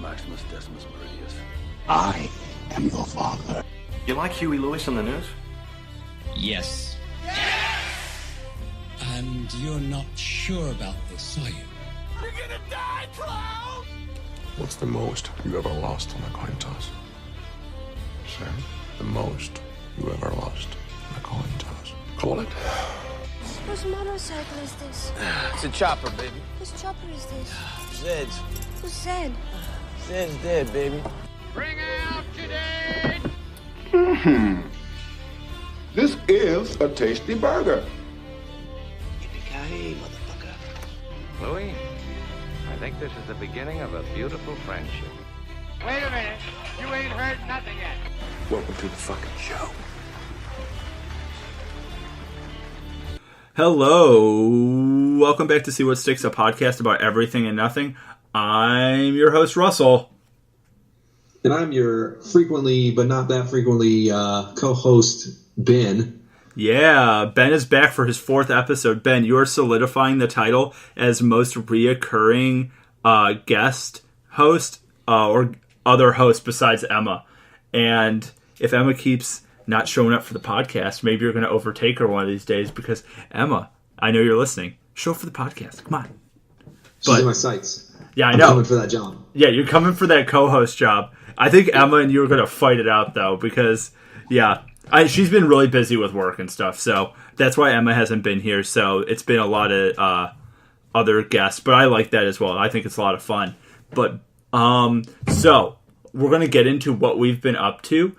Maximus Decimus Meridius. I am your father. You like Huey Lewis on the news? Yes. And you're not sure about this, are you? You're gonna die, clown! What's the most you ever lost on a coin toss? Sir? The most you ever lost on a coin toss. Call it. Whose motorcycle is this? It's a chopper, baby. Whose chopper is this? Zed's. Who's Zed? Zed's dead, baby. Bring out today! This is a tasty burger. Yippee-ki-yay, motherfucker. Louis, I think this is the beginning of a beautiful friendship. Wait a minute. You ain't heard nothing yet. Welcome to the fucking show. Hello, welcome back to See What Sticks, a podcast about everything and nothing. I'm your host, Russell. And I'm your frequently, but not that frequently, co-host, Ben. Yeah, Ben is back for his fourth episode. Ben, you are solidifying the title as most reoccurring guest host or other host besides Emma. And if Emma keeps not showing up for the podcast, maybe you're going to overtake her one of these days because, Emma, I know you're listening. Show up for the podcast. Come on. She's in my sights. Yeah, I I'm know. coming for that job. Yeah, you're coming for that co-host job. I think Emma and you are going to fight it out, though, because, yeah, she's been really busy with work and stuff, so that's why Emma hasn't been here. So it's been a lot of other guests, but I like that as well. I think it's a lot of fun. But so we're going to get into what we've been up to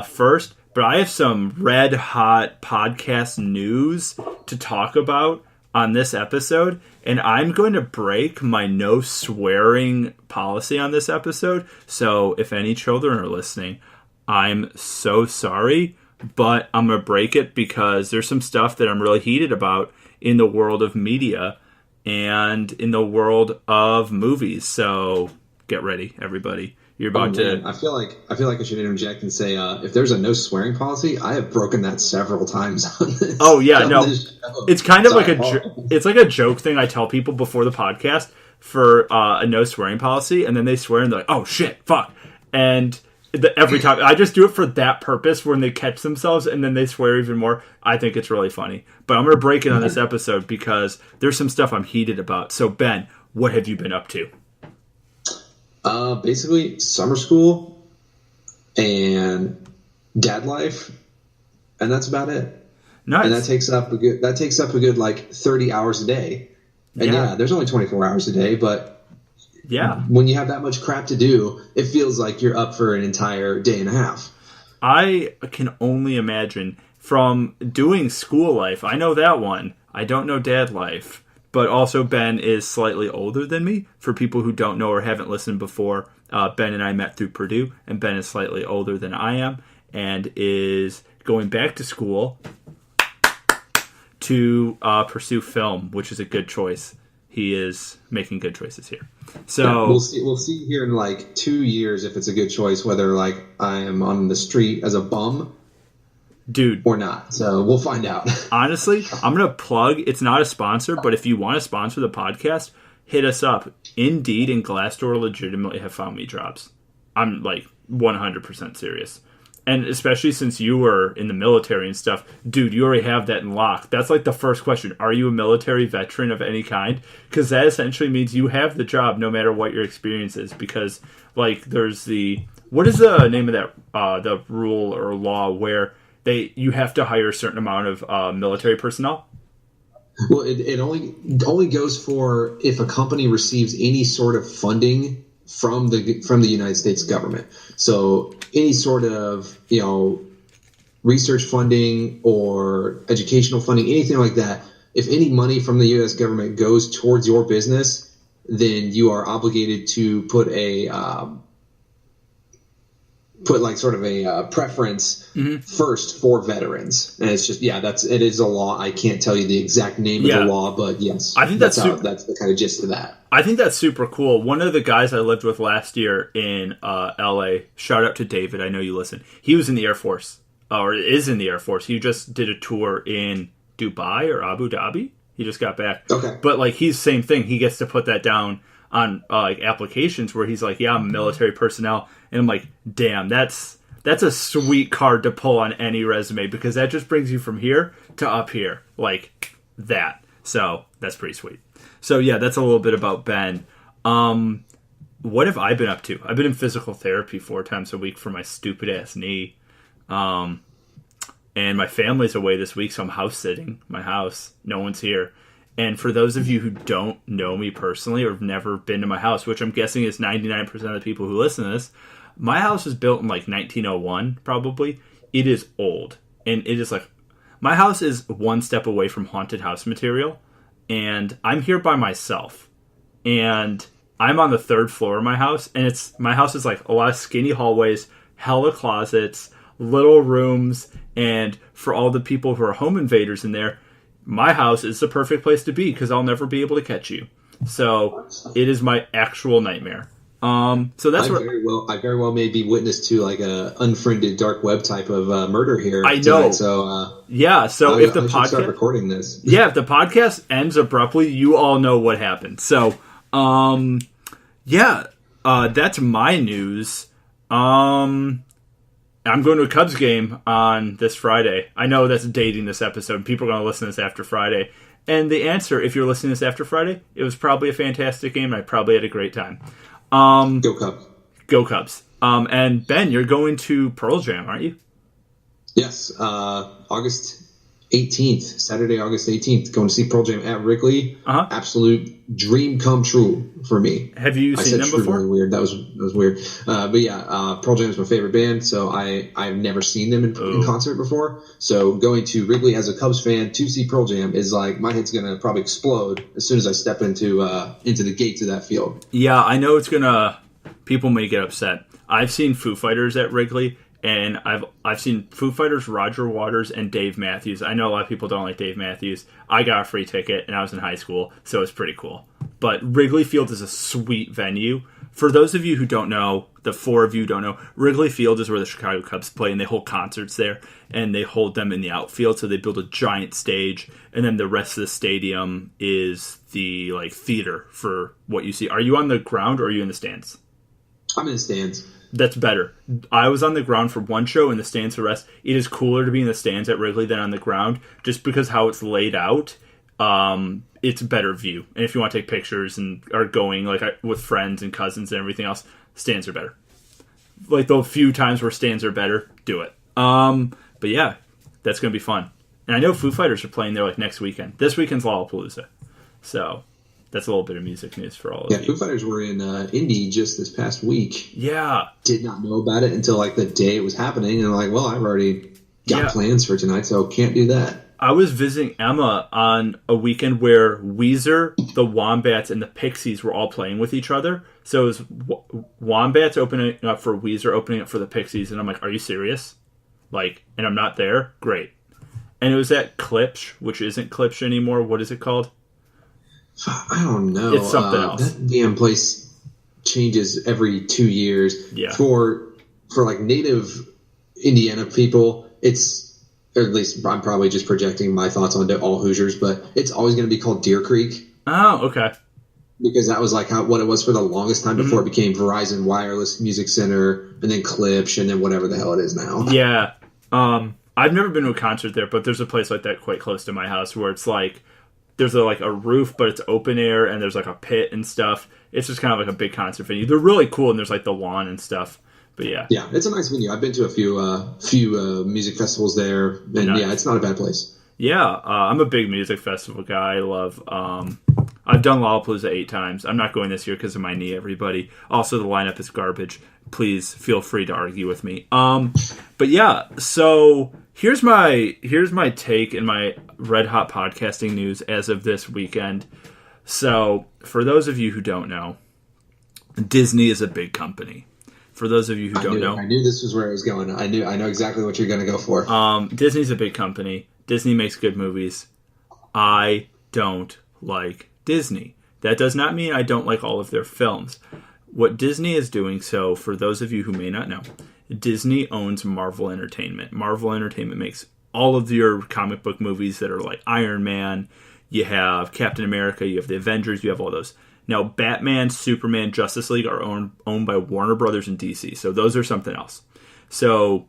first, but I have some red hot podcast news to talk about on this episode, and I'm going to break my no swearing policy on this episode. So if any children are listening, I'm so sorry, but I'm going to break it because there's some stuff that I'm really heated about in the world of media and in the world of movies. So get ready, everybody. You're about to. I feel like I should interject and say, if there's a no swearing policy, I have broken that several times on this. Oh yeah, no, it's kind of Sorry, like it's like a joke thing I tell people before the podcast for a no swearing policy, and then they swear and they're like, "Oh shit, fuck," and every time I just do it for that purpose when they catch themselves and then they swear even more. I think it's really funny, but I'm gonna break it on this episode because there's some stuff I'm heated about. So Ben, what have you been up to? Basically summer school and dad life, and that's about it. Nice. And that takes up a good like 30 hours a day. And yeah, there's only 24 hours a day, but yeah, when you have that much crap to do, it feels like you're up for an entire day and a half. I can only imagine from doing school life. I know that one. I don't know dad life. But also Ben is slightly older than me. For people who don't know or haven't listened before, Ben and I met through Purdue, and Ben is slightly older than I am and is going back to school to pursue film, which is a good choice. He is making good choices here. So yeah, we'll see here in like 2 years if it's a good choice, whether like I am on the street as a bum, dude, or not. So we'll find out. Honestly, I'm going to plug, it's not a sponsor, but if you want to sponsor the podcast, hit us up. Indeed and Glassdoor legitimately have found me jobs. I'm like 100% serious. And especially since you were in the military and stuff, dude, you already have that in lock. That's like the first question. Are you a military veteran of any kind? Because that essentially means you have the job no matter what your experience is. Because like there's what is the name of that, the rule or law where you have to hire a certain amount of military personnel? Well, it only goes for if a company receives any sort of funding from the United States government. So any sort of research funding or educational funding, anything like that. If any money from the U.S. government goes towards your business, then you are obligated to put like sort of a preference first for veterans. And it's just, it is a law. I can't tell you the exact name of the law, but yes, I think that's the kind of gist of that. I think that's super cool. One of the guys I lived with last year in LA, shout out to David, I know you listen. He was in the Air Force, or is in the Air Force. He just did a tour in Dubai or Abu Dhabi. He just got back. Okay. But like he's same thing. He gets to put that down on like applications where he's like, yeah, I'm military personnel, and I'm like, damn, that's a sweet card to pull on any resume, because that just brings you from here to up here, like that. So that's pretty sweet. So yeah, that's a little bit about Ben. What have I been up to? I've been in physical therapy 4 times a week for my stupid ass knee. And my family's away this week, so I'm house sitting my house. No one's here. And for those of you who don't know me personally or have never been to my house, which I'm guessing is 99% of the people who listen to this, my house was built in like 1901, probably. It is old. And it is like, my house is one step away from haunted house material. And I'm here by myself. And I'm on the 3rd floor of my house. And my house is like a lot of skinny hallways, hella closets, little rooms. And for all the people who are home invaders in there, my house is the perfect place to be, because I'll never be able to catch you. So it is my actual nightmare. So that's I very well may be witness to like a unfriended dark web type of murder here. I know. Tonight, so yeah. So if the podcast start recording this, yeah, if the podcast ends abruptly, you all know what happened. So, yeah, that's my news. I'm going to a Cubs game on this Friday. I know that's dating this episode. People are going to listen to this after Friday. And the answer, if you're listening to this after Friday, it was probably a fantastic game. And I probably had a great time. Go Cubs. Go Cubs. And Ben, you're going to Pearl Jam, aren't you? Yes. August 18th, Saturday, August 18th, going to see Pearl Jam at Wrigley. Absolute dream come true for me. Have you seen them before? Really weird. That was weird. But yeah, Pearl Jam is my favorite band, so I've never seen them in concert before. So going to Wrigley as a Cubs fan to see Pearl Jam is like, my head's gonna probably explode as soon as I step into the gates of that field. Yeah, I know it's gonna. People may get upset. I've seen Foo Fighters at Wrigley. And I've seen Foo Fighters, Roger Waters, and Dave Matthews. I know a lot of people don't like Dave Matthews. I got a free ticket, and I was in high school, so it's pretty cool. But Wrigley Field is a sweet venue. For those of you who don't know, the 4 of you who don't know, Wrigley Field is where the Chicago Cubs play, and they hold concerts there, and they hold them in the outfield, so they build a giant stage, and then the rest of the stadium is the like theater for what you see. Are you on the ground, or are you in the stands? I'm in the stands. That's better. I was on the ground for one show and the stands for the rest. It is cooler to be in the stands at Wrigley than on the ground, just because how it's laid out. It's a better view. And if you want to take pictures and are going like with friends and cousins and everything else, stands are better. Like the few times where stands are better, do it. But yeah, that's going to be fun. And I know Foo Fighters are playing there like next weekend. This weekend's Lollapalooza. So that's a little bit of music news for all of you. Yeah, Foo Fighters were in Indy just this past week. Yeah. Did not know about it until like the day it was happening. And I'm like, well, I've already got plans for tonight, so can't do that. I was visiting Emma on a weekend where Weezer, the Wombats, and the Pixies were all playing with each other. So it was Wombats opening up for Weezer, opening up for the Pixies. And I'm like, are you serious? Like, and I'm not there? Great. And it was at Klipsch, which isn't Klipsch anymore. What is it called? I don't know. It's something else. That damn place changes every 2 years. Yeah. For like native Indiana people, it's, or at least I'm probably just projecting my thoughts onto all Hoosiers, but it's always going to be called Deer Creek. Oh, okay. Because that was like what it was for the longest time before it became Verizon Wireless Music Center, and then Klipsch, and then whatever the hell it is now. Yeah. I've never been to a concert there, but there's a place like that quite close to my house where it's like, there's like a roof, but it's open air, and there's like a pit and stuff. It's just kind of like a big concert venue. They're really cool, and there's like the lawn and stuff. But yeah, it's a nice venue. I've been to a few music festivals there, and nice. Yeah, it's not a bad place. Yeah, I'm a big music festival guy. I love. I've done Lollapalooza 8 times. I'm not going this year because of my knee. Everybody. Also, the lineup is garbage. Please feel free to argue with me. But yeah, so. Here's my take in my red hot podcasting news as of this weekend. So, for those of you who don't know, Disney is a big company. For those of you who don't know, I knew this was where it was going. I know exactly what you're going to go for. Disney's a big company. Disney makes good movies. I don't like Disney. That does not mean I don't like all of their films. What Disney is doing, so for those of you who may not know, Disney owns Marvel Entertainment. Marvel Entertainment makes all of your comic book movies that are like Iron Man, you have Captain America, you have the Avengers, you have all those. Now, Batman, Superman, Justice League are owned by Warner Brothers and DC, so those are something else. So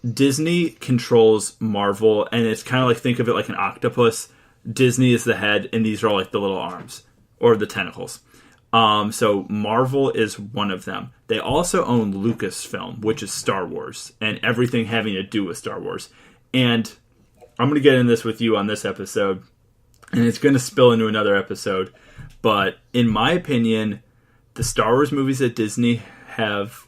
Disney controls Marvel, and it's kind of like, think of it like an octopus. Disney is the head, and these are all like the little arms or the tentacles. So Marvel is one of them. They also own Lucasfilm, which is Star Wars, and everything having to do with Star Wars. And I'm going to get into this with you on this episode, and it's going to spill into another episode. But in my opinion, the Star Wars movies that Disney have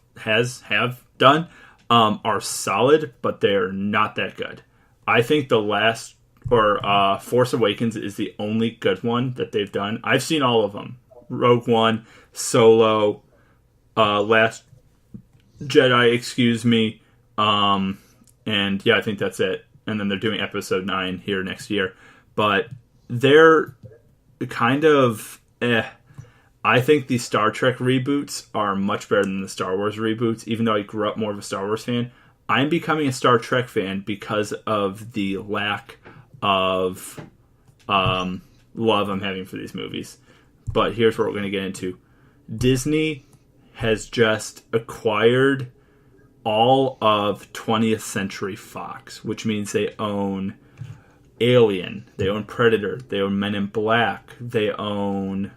done are solid, but they're not that good. I think the last, or Force Awakens, is the only good one that they've done. I've seen all of them. Rogue One, Solo, Last Jedi, excuse me. And yeah, I think that's it. And then they're doing Episode 9 here next year. But they're kind of I think the Star Trek reboots are much better than the Star Wars reboots, even though I grew up more of a Star Wars fan. I'm becoming a Star Trek fan because of the lack of love I'm having for these movies. But here's what we're going to get into. Disney has just acquired all of 20th Century Fox, which means they own Alien, they own Predator, they own Men in Black, they own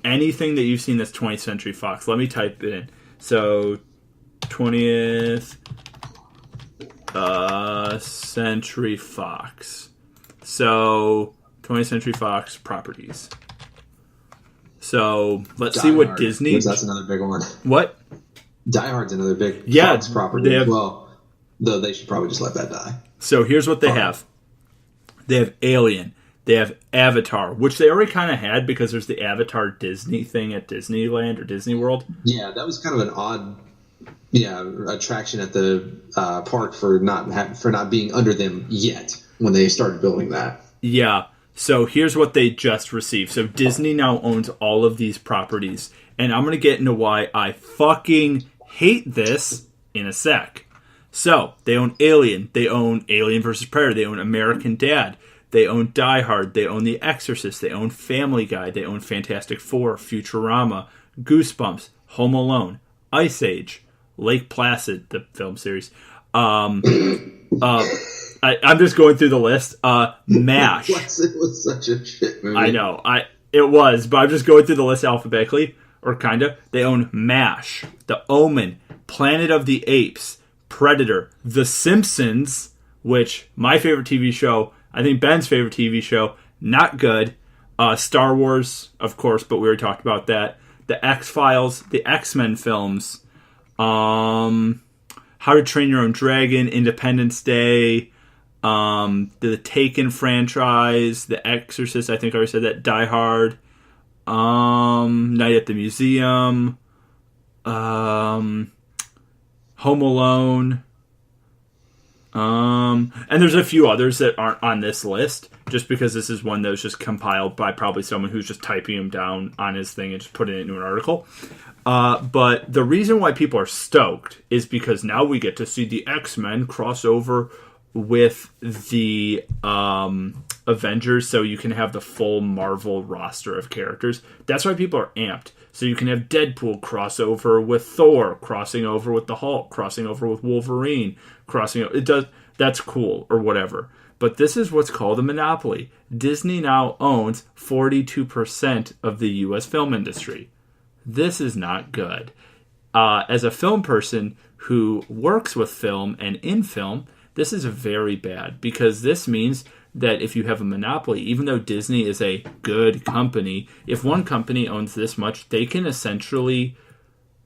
anything that you've seen that's 20th Century Fox. Let me type it in. So, 20th Century Fox. So, 20th Century Fox properties. So, let's see what Disney... That's another big one. What? Die Hard's another big Fox property as well. Though they should probably just let that die. So, here's what they have. They have Alien. They have Avatar, which they already kind of had because there's the Avatar Disney thing at Disneyland or Disney World. Yeah, that was kind of an odd attraction at the park for not being under them yet when they started building that. Yeah. So here's what they just received. So Disney now owns all of these properties. And I'm going to get into why I fucking hate this in a sec. So they own Alien. They own Alien vs. Predator. They own American Dad. They own Die Hard. They own The Exorcist. They own Family Guy. They own Fantastic Four, Futurama, Goosebumps, Home Alone, Ice Age, Lake Placid, the film series. I'm just going through the list. MASH. Placid was such a shit movie. I know. It was, but I'm just going through the list alphabetically, or kinda. They own MASH, The Omen, Planet of the Apes, Predator, The Simpsons, which my favorite TV show, I think Ben's favorite TV show, not good. Star Wars, of course, but we already talked about that. The X-Files, the X-Men films, How to Train Your Own Dragon, Independence Day, the Taken franchise, The Exorcist, I think I already said that, Die Hard, Night at the Museum, Home Alone, and there's a few others that aren't on this list, just because this is one that was just compiled by probably someone who's just typing them down on his thing and just putting it into an article. But the reason why people are stoked is because now we get to see the X-Men cross over with the Avengers, so you can have the full Marvel roster of characters. That's why people are amped. So you can have Deadpool cross over with Thor, crossing over with the Hulk, crossing over with Wolverine, that's cool, or whatever. But this is what's called a monopoly. Disney now owns 42% of the U.S. film industry. This is not good. As a film person who works with film and in film, this is very bad, because this means that if you have a monopoly, even though Disney is a good company, if one company owns this much, they can essentially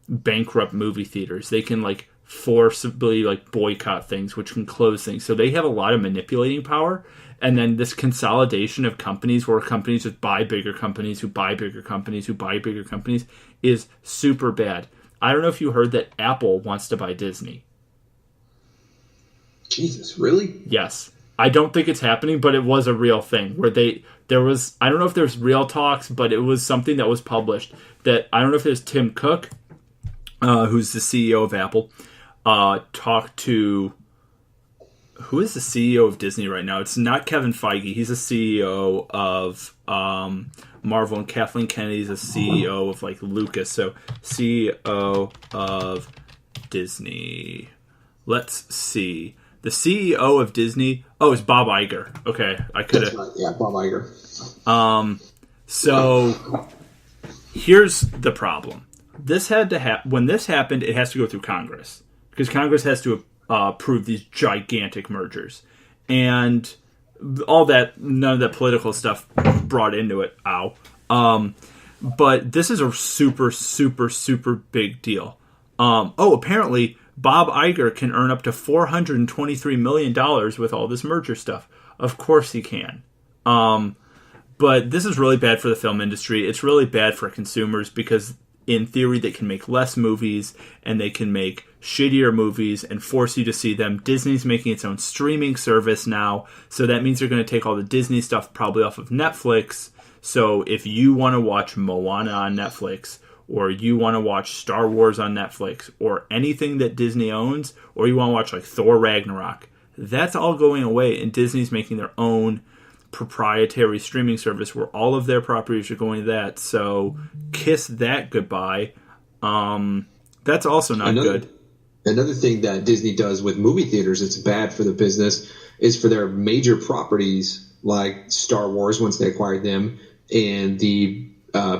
bankrupt movie theaters. They can forcibly boycott things, which can close things. So they have a lot of manipulating power. And then this consolidation of companies, where companies just buy bigger companies, who buy bigger companies, who buy bigger companies, is super bad. I don't know if you heard that Apple wants to buy Disney. Jesus, really? Yes. I don't think it's happening, but it was a real thing where there was, I don't know if there's real talks, but it was something that was published that, I don't know if it was Tim Cook, who's the CEO of Apple, talked to, who is the CEO of Disney right now? It's not Kevin Feige. He's a CEO of Marvel, and Kathleen Kennedy's a CEO of like Lucas. So CEO of Disney. Let's see. The CEO of Disney. Oh, it's Bob Iger. Okay, I could have. Right. Yeah, Bob Iger. So here's the problem. This had to when this happened, it has to go through Congress because Congress has to approve these gigantic mergers, and all that. None of that political stuff brought into it. But this is a super, super, super big deal. Apparently Bob Iger can earn up to $423 million with all this merger stuff. Of course he can. But this is really bad for the film industry. It's really bad for consumers because in theory they can make less movies and they can make shittier movies and force you to see them. Disney's making its own streaming service now, so that means they're going to take all the Disney stuff probably off of Netflix. So if you want to watch Moana on Netflix, or you want to watch Star Wars on Netflix, or anything that Disney owns, or you want to watch like Thor Ragnarok, that's all going away, and Disney's making their own proprietary streaming service where all of their properties are going to that. So kiss that goodbye. That's also not good. Another thing that Disney does with movie theaters, it's bad for the business, is for their major properties like Star Wars once they acquired them, and the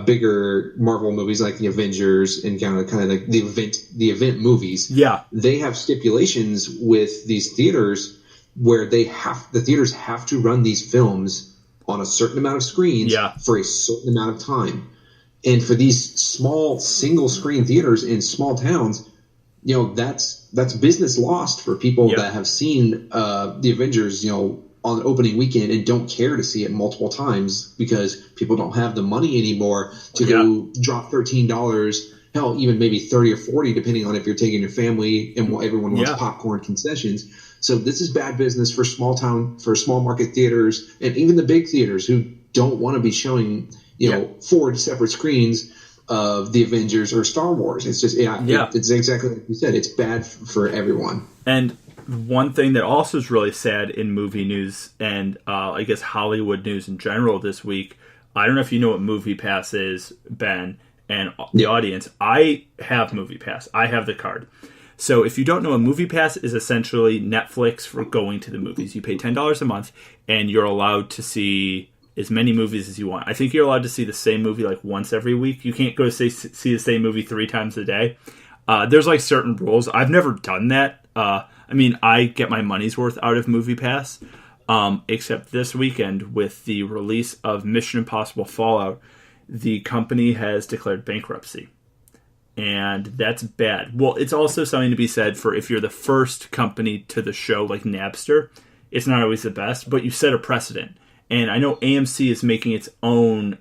bigger Marvel movies like the Avengers and kind of like the event movies. Yeah, they have stipulations with these theaters where the theaters have to run these films on a certain amount of screens for a certain amount of time. And for these small single screen theaters in small towns, that's business lost for people that have seen the Avengers, on the opening weekend and don't care to see it multiple times because people don't have the money anymore to go drop $13, hell, even maybe 30 or 40, depending on if you're taking your family and everyone wants popcorn concessions. So this is bad business for small market theaters and even the big theaters who don't want to be showing, 4 separate screens of the Avengers or Star Wars. It's just, it's exactly like you said. It's bad for everyone. And one thing that also is really sad in movie news and I guess Hollywood news in general this week, I don't know if you know what MoviePass is, Ben, and the audience. I have MoviePass. I have the card. So if you don't know, a MoviePass is essentially Netflix for going to the movies. You pay $10 a month and you're allowed to see as many movies as you want. I think you're allowed to see the same movie like once every week. You can't go see the same movie 3 times a day. There's like certain rules. I've never done that. I get my money's worth out of MoviePass, except this weekend with the release of Mission Impossible Fallout, the company has declared bankruptcy. And that's bad. Well, it's also something to be said for if you're the first company to the show, like Napster, it's not always the best, but you set a precedent. And I know AMC is making its own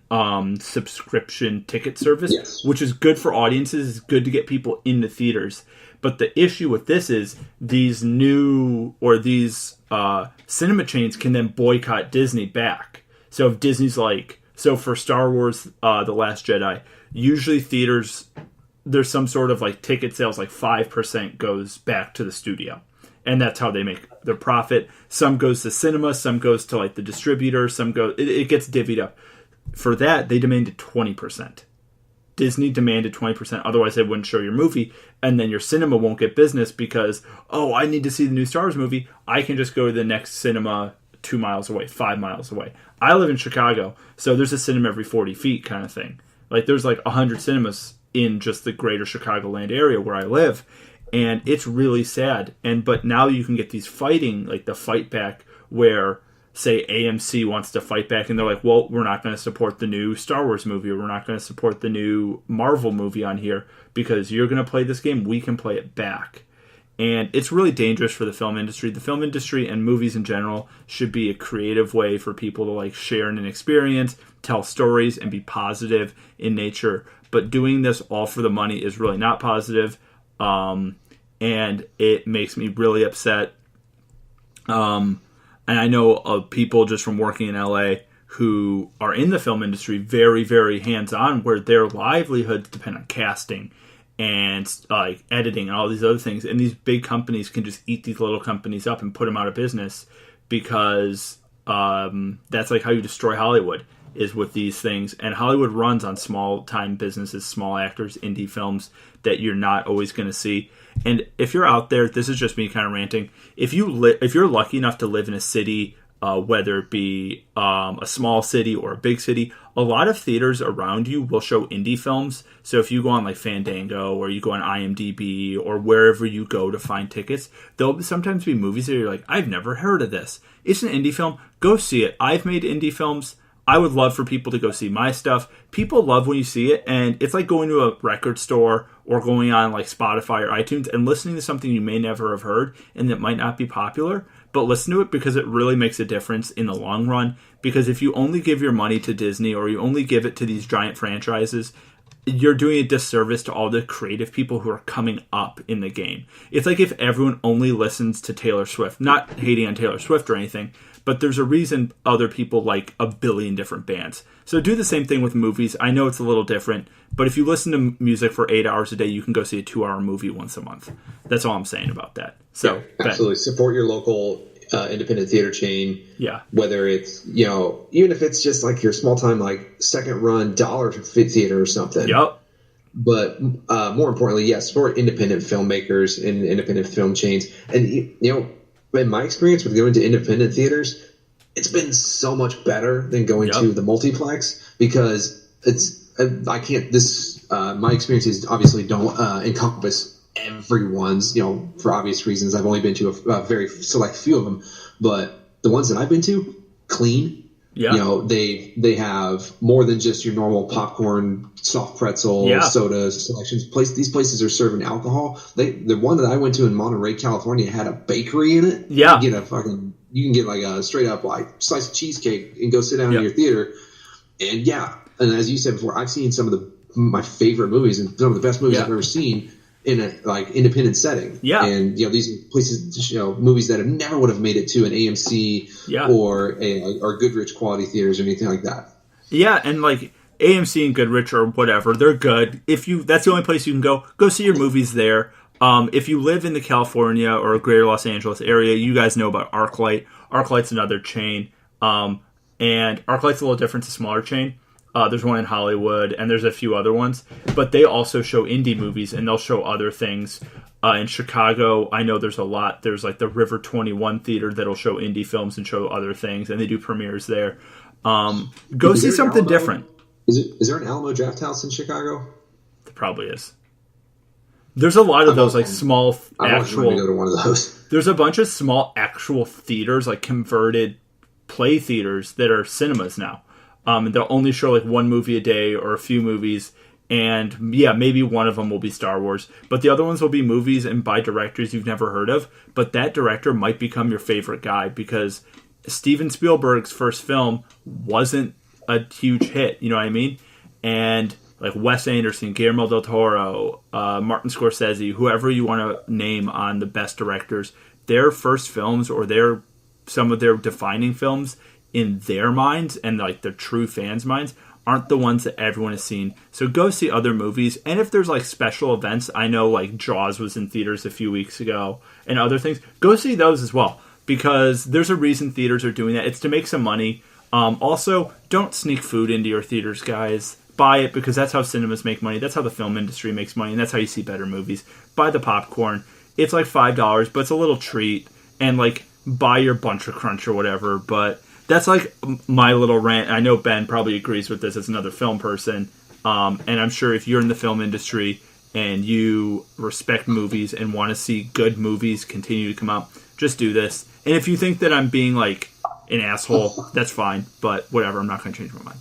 subscription ticket service, which is good for audiences. It's good to get people into theaters. But the issue with this is these cinema chains can then boycott Disney back. So if Disney's for Star Wars, The Last Jedi, usually theaters, there's some sort of like ticket sales, like 5% goes back to the studio. And that's how they make their profit. Some goes to cinema, some goes to like the distributor, it gets divvied up. For that, they demanded 20%. Disney demanded 20%, otherwise they wouldn't show your movie, and then your cinema won't get business because, I need to see the new Star Wars movie. I can just go to the next cinema 2 miles away, 5 miles away. I live in Chicago, so there's a cinema every 40 feet kind of thing. Like there's like 100 cinemas in just the greater Chicagoland area where I live, and it's really sad. But now you can get these fighting, like the fight back where, say, AMC wants to fight back and they're like, well, we're not going to support the new Star Wars movie, or we're not going to support the new Marvel movie on here because you're going to play this game, we can play it back. And it's really dangerous for the film industry. The film industry and movies in general should be a creative way for people to like share an experience, tell stories, and be positive in nature. But doing this all for the money is really not positive. And it makes me really upset. And I know of people just from working in LA who are in the film industry very, very hands-on, where their livelihoods depend on casting and like editing and all these other things. And these big companies can just eat these little companies up and put them out of business because that's like how you destroy Hollywood, is with these things. And Hollywood runs on small time businesses, small actors, indie films that you're not always going to see. And if you're out there, this is just me kind of ranting. If you're lucky enough to live in a city, whether it be a small city or a big city, a lot of theaters around you will show indie films. So if you go on like Fandango or you go on IMDb or wherever you go to find tickets, there'll sometimes be movies that you're like, I've never heard of this. It's an indie film. Go see it. I've made indie films. I would love for people to go see my stuff. People love when you see it, and it's like going to a record store or going on like Spotify or iTunes and listening to something you may never have heard and that might not be popular, but listen to it because it really makes a difference in the long run. Because if you only give your money to Disney or you only give it to these giant franchises, you're doing a disservice to all the creative people who are coming up in the game. It's like if everyone only listens to Taylor Swift, not hating on Taylor Swift or anything, but there's a reason other people like a billion different bands. So do the same thing with movies. I know it's a little different, but if you listen to music for 8 hours a day, you can go see a 2-hour movie once a month. That's all I'm saying about that. So yeah, absolutely. Support your local independent theater chain. Yeah. Whether it's, even if it's just like your small time, like second run dollar theater or something. Yep. But more importantly, yes, support independent filmmakers and independent film chains. And, in my experience with going to independent theaters, it's been so much better than going to the multiplex because my experiences obviously don't encompass everyone's, for obvious reasons. I've only been to a very select few of them, but the ones that I've been to, clean. Yeah. They have more than just your normal popcorn, soft pretzel, soda selections. These places are serving alcohol. The one that I went to in Monterey, California, had a bakery in it. Yeah. You can get like a straight up like slice of cheesecake and go sit down in your theater. And and as you said before, I've seen some of my favorite movies and some of the best movies I've ever seen in a like independent setting. Yeah. And these places movies that never would have made it to an AMC or Goodrich quality theaters or anything like that. Yeah, and like AMC and Goodrich or whatever, they're good. That's the only place you can go see your movies there. If you live in the California or greater Los Angeles area, you guys know about ArcLight. ArcLight's another chain. And ArcLight's a little different, it's a smaller chain. There's one in Hollywood, and there's a few other ones. But they also show indie movies, and they'll show other things. In Chicago, I know there's a lot. There's like the River 21 Theater that'll show indie films and show other things, and they do premieres there. Go see something different. Is there an Alamo Drafthouse in Chicago? There probably is. There's a lot of those like small actual. I go to one of those. There's a bunch of small actual theaters, like converted play theaters that are cinemas now. And they'll only show like one movie a day or a few movies. And maybe one of them will be Star Wars. But the other ones will be movies and by directors you've never heard of. But that director might become your favorite guy because Steven Spielberg's first film wasn't a huge hit. You know what I mean? And like Wes Anderson, Guillermo del Toro, Martin Scorsese, whoever you want to name on the best directors, their first films or some of their defining films in their minds and like their true fans' minds aren't the ones that everyone has seen. So go see other movies. And if there's like special events, I know like Jaws was in theaters a few weeks ago and other things, go see those as well. Because there's a reason theaters are doing that. It's to make some money. Also, don't sneak food into your theaters, guys. Buy it because that's how cinemas make money. That's how the film industry makes money. And that's how you see better movies. Buy the popcorn. It's like $5, but it's a little treat. And like buy your Bunch of Crunch or whatever. But that's like my little rant. I know Ben probably agrees with this as another film person. And I'm sure if you're in the film industry and you respect movies and want to see good movies continue to come out, just do this. And if you think that I'm being like an asshole, that's fine. But whatever, I'm not going to change my mind.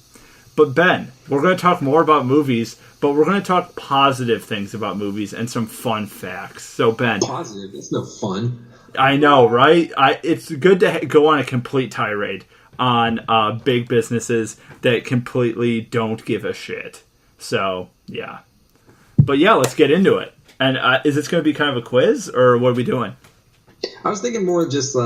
But Ben, we're going to talk more about movies, but we're going to talk positive things about movies and some fun facts. So Ben. Positive? It's no fun. I know, right? It's good to go on a complete tirade on big businesses that completely don't give a shit. So, yeah. But yeah, let's get into it. And is this going to be kind of a quiz, or what are we doing? I was thinking more just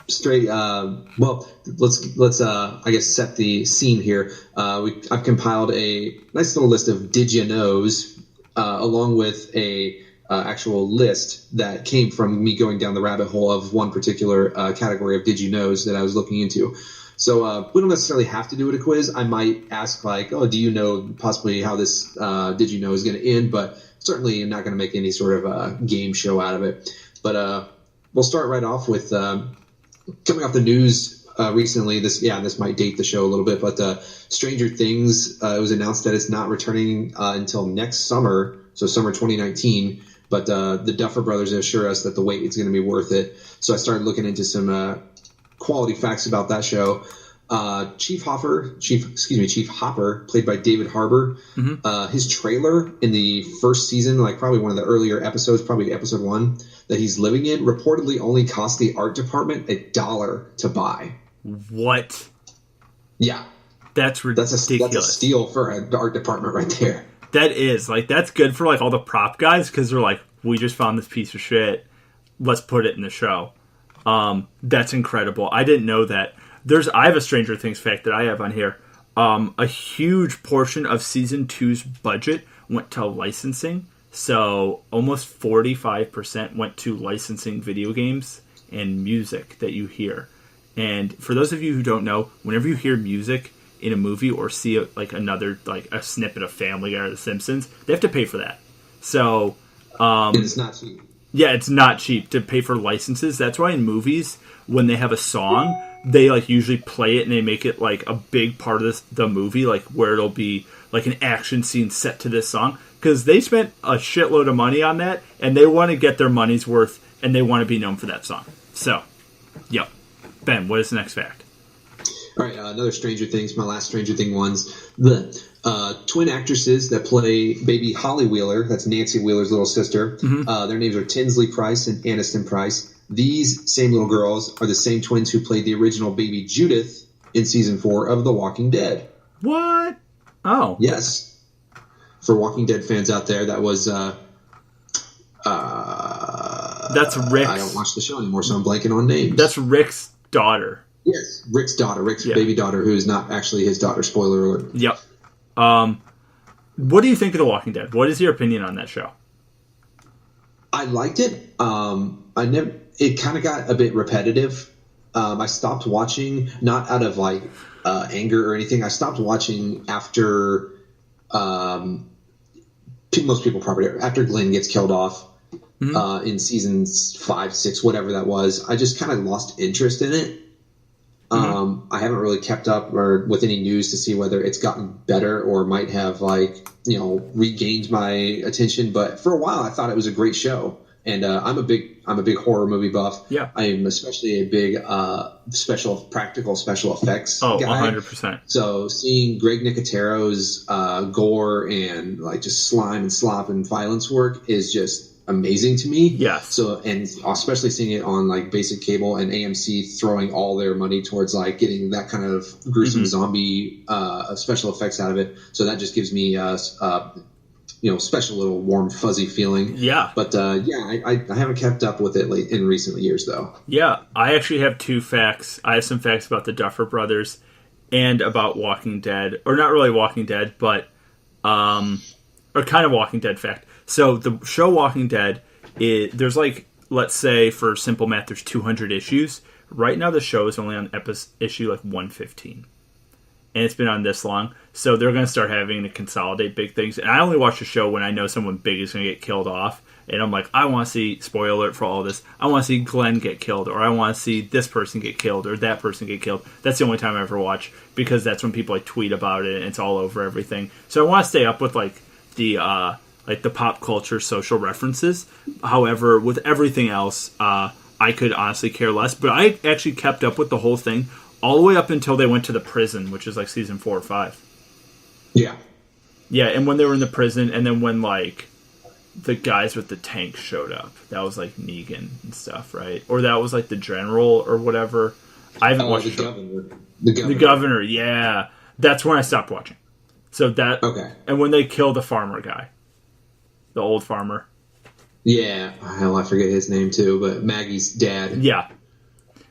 straight. Let's I guess set the scene here. I've compiled a nice little list of did you knows along with a actual list that came from me going down the rabbit hole of one particular category of Did You Knows that I was looking into. So we don't necessarily have to do it a quiz. I might ask like, oh, do you know possibly how this Did You Know is going to end? But certainly I'm not going to make any sort of game show out of it. But we'll start right off with coming off the news recently. This might date the show a little bit, but Stranger Things, it was announced that it's not returning until next summer, so summer 2019. But the Duffer Brothers assure us that the wait is going to be worth it. So I started looking into some quality facts about that show. Chief Hopper, played by David Harbour. His trailer in the first season, like probably one of the earlier episodes, probably episode 1 that he's living in, reportedly only cost the art department $1 to buy. What? Yeah, that's ridiculous. That's a steal for an art department right there. That is like that's good for like all the prop guys because they're like, we just found this piece of shit, let's put it in the show. That's incredible. I didn't know that. I have a Stranger Things fact that I have on here. A huge portion of season 2's budget went to licensing. So almost 45% went to licensing video games and music that you hear. And for those of you who don't know, whenever you hear music in a movie or see a snippet of Family Guy or The Simpsons, they have to pay for that. So it's not cheap. Yeah, it's not cheap to pay for licenses. That's why in movies, when they have a song, they like usually play it and they make it like a big part of the movie, like where it'll be like an action scene set to this song, because they spent a shitload of money on that and they want to get their money's worth and they want to be known for that song. So, yep. Ben, what is the next fact? All right, another Stranger Things, my last Stranger Thing ones. The twin actresses that play baby Holly Wheeler, that's Nancy Wheeler's little sister, their names are Tinsley Price and Aniston Price. These same little girls are the same twins who played the original baby Judith in season 4 of The Walking Dead. What? Oh. Yes. For Walking Dead fans out there, that was... that's Rick's... I don't watch the show anymore, so I'm blanking on names. That's Rick's daughter. Yes, Rick's daughter, baby daughter, who is not actually his daughter. Spoiler alert. Yep. What do you think of The Walking Dead? What is your opinion on that show? I liked it. It kind of got a bit repetitive. I stopped watching, not out of like anger or anything. I stopped watching after most people probably after Glenn gets killed off in seasons 5, 6, whatever that was. I just kind of lost interest in it. I haven't really kept up or with any news to see whether it's gotten better or might have regained my attention. But for a while, I thought it was a great show, and I'm a big horror movie buff. Yeah, I am especially a big practical special effects guy. 100%. So seeing Greg Nicotero's gore and like just slime and slop and violence work is just amazing to me. Yeah. So, and especially seeing it on like basic cable and AMC throwing all their money towards like getting that kind of gruesome zombie special effects out of it. So that just gives me special little warm fuzzy feeling. Yeah. But I haven't kept up with it in recent years though. Yeah, I actually have 2 facts. I have some facts about the Duffer Brothers and about Walking Dead, or not really Walking Dead, but or kind of Walking Dead fact. So the show Walking Dead, there's like, let's say for simple math, there's 200 issues. Right now the show is only on issue like 115. And it's been on this long. So they're going to start having to consolidate big things. And I only watch the show when I know someone big is going to get killed off. And I'm like, I want to see, spoiler alert for all of this, I want to see Glenn get killed. Or I want to see this person get killed. Or that person get killed. That's the only time I ever watch. Because that's when people like tweet about it. And it's all over everything. So I want to stay up with like the pop culture social references. However, with everything else, I could honestly care less. But I actually kept up with the whole thing all the way up until they went to the prison, which is like season 4 or 5. Yeah. Yeah, and when they were in the prison, and then when like the guys with the tank showed up, that was like Negan and stuff, right? Or that was like the general or whatever. I haven't watched the governor. Yeah, that's when I stopped watching. So that okay. And when they killed the farmer guy. The old farmer. Yeah. Hell, I forget his name too, but Maggie's dad. Yeah.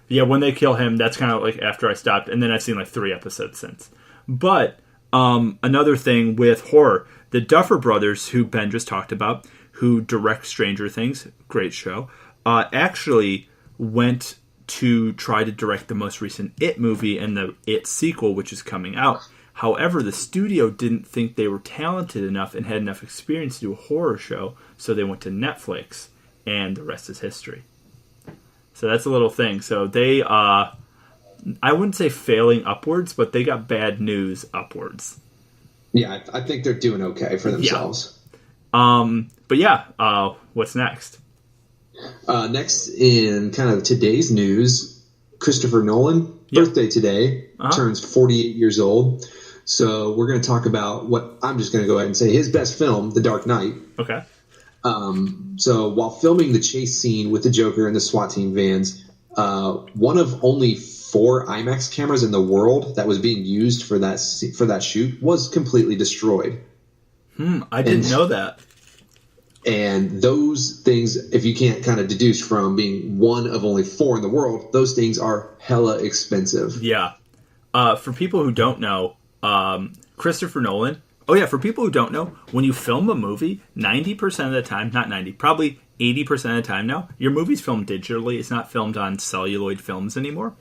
Yeah, when they kill him, that's kind of like after I stopped. And then I've seen like 3 episodes since. But another thing with horror, The Duffer Brothers, who Ben just talked about, who direct Stranger Things, great show, actually went to try to direct the most recent It movie and the It sequel, which is coming out. However, the studio didn't think they were talented enough and had enough experience to do a horror show, so they went to Netflix, and the rest is history. So that's a little thing. So they, I wouldn't say failing upwards, but they got bad news upwards. Yeah, I think they're doing okay for themselves. But yeah, what's next? Next, in kind of today's news, Christopher Nolan, birthday today, turns 48 years old. So we're going to talk about what I'm just going to go ahead and say his best film, The Dark Knight. Okay. So while filming the chase scene with the Joker and the SWAT team vans, one of only 4 IMAX cameras in the world that was being used for that shoot was completely destroyed. I didn't know that. And those things, if you can't kind of deduce from being one of only 4 in the world, those things are hella expensive. Yeah. For people who don't know, Christopher Nolan. Oh yeah, for people who don't know, when you film a movie, 90% of the time, not 90, probably 80% of the time now, your movie's filmed digitally. It's not filmed on celluloid films anymore.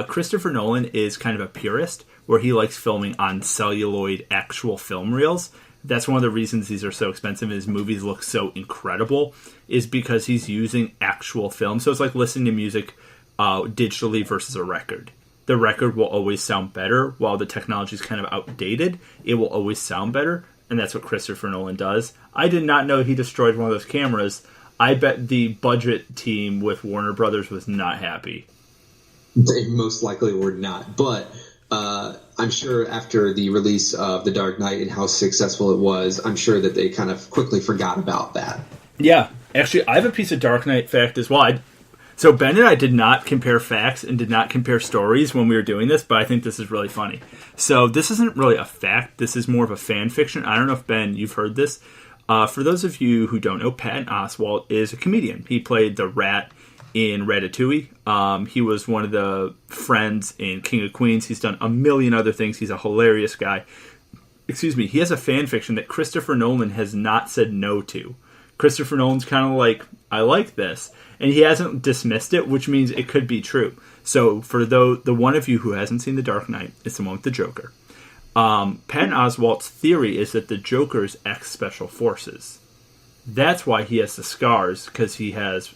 Christopher Nolan is kind of a purist, where he likes filming on celluloid actual film reels. That's one of the reasons these are so expensive and his movies look so incredible, is because he's using actual film. So it's like listening to music digitally versus a record. The record will always sound better. While the technology is kind of outdated, it will always sound better, and that's what Christopher Nolan does. I did not know he destroyed one of those cameras. I bet the budget team with Warner Brothers was not happy. They most likely were not, but I'm sure after the release of The Dark Knight and how successful it was, I'm sure that they kind of quickly forgot about that. Yeah, actually, I have a piece of Dark Knight fact as well. So Ben and I did not compare facts and did not compare stories when we were doing this, but I think this is really funny. So this isn't really a fact. This is more of a fan fiction. I don't know if, Ben, you've heard this. For those of you who don't know, Patton Oswalt is a comedian. He played the rat in Ratatouille. He was one of the friends in King of Queens. He's done a million other things. He's a hilarious guy. Excuse me. He has a fan fiction that Christopher Nolan has not said no to. Christopher Nolan's kind of like, I like this. And he hasn't dismissed it, which means it could be true. So for the one of you who hasn't seen The Dark Knight, it's the one with the Joker. Patton Oswalt's theory is that the Joker's ex-Special Forces. That's why he has the scars, because he has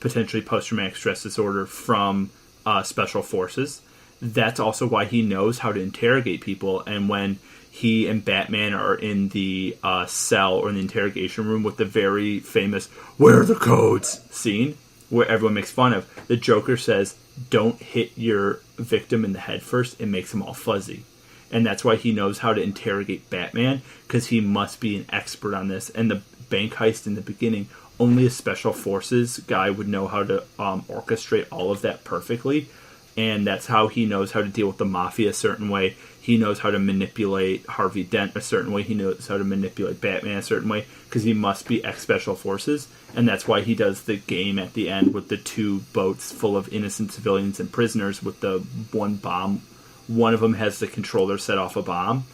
potentially post-traumatic stress disorder from Special Forces. That's also why he knows how to interrogate people. And when he and Batman are in the cell or in the interrogation room with the very famous "Where are the codes?" scene, where everyone makes fun of, the Joker says, "Don't hit your victim in the head first." It makes them all fuzzy. And that's why he knows how to interrogate Batman, because he must be an expert on this. And the bank heist in the beginning, only a Special Forces guy would know how to orchestrate all of that perfectly. And that's how he knows how to deal with the mafia a certain way. He knows how to manipulate Harvey Dent a certain way. He knows how to manipulate Batman a certain way, because he must be ex-Special Forces. And that's why he does the game at the end with the 2 boats full of innocent civilians and prisoners with the one bomb. One of them has the controller set off a bomb.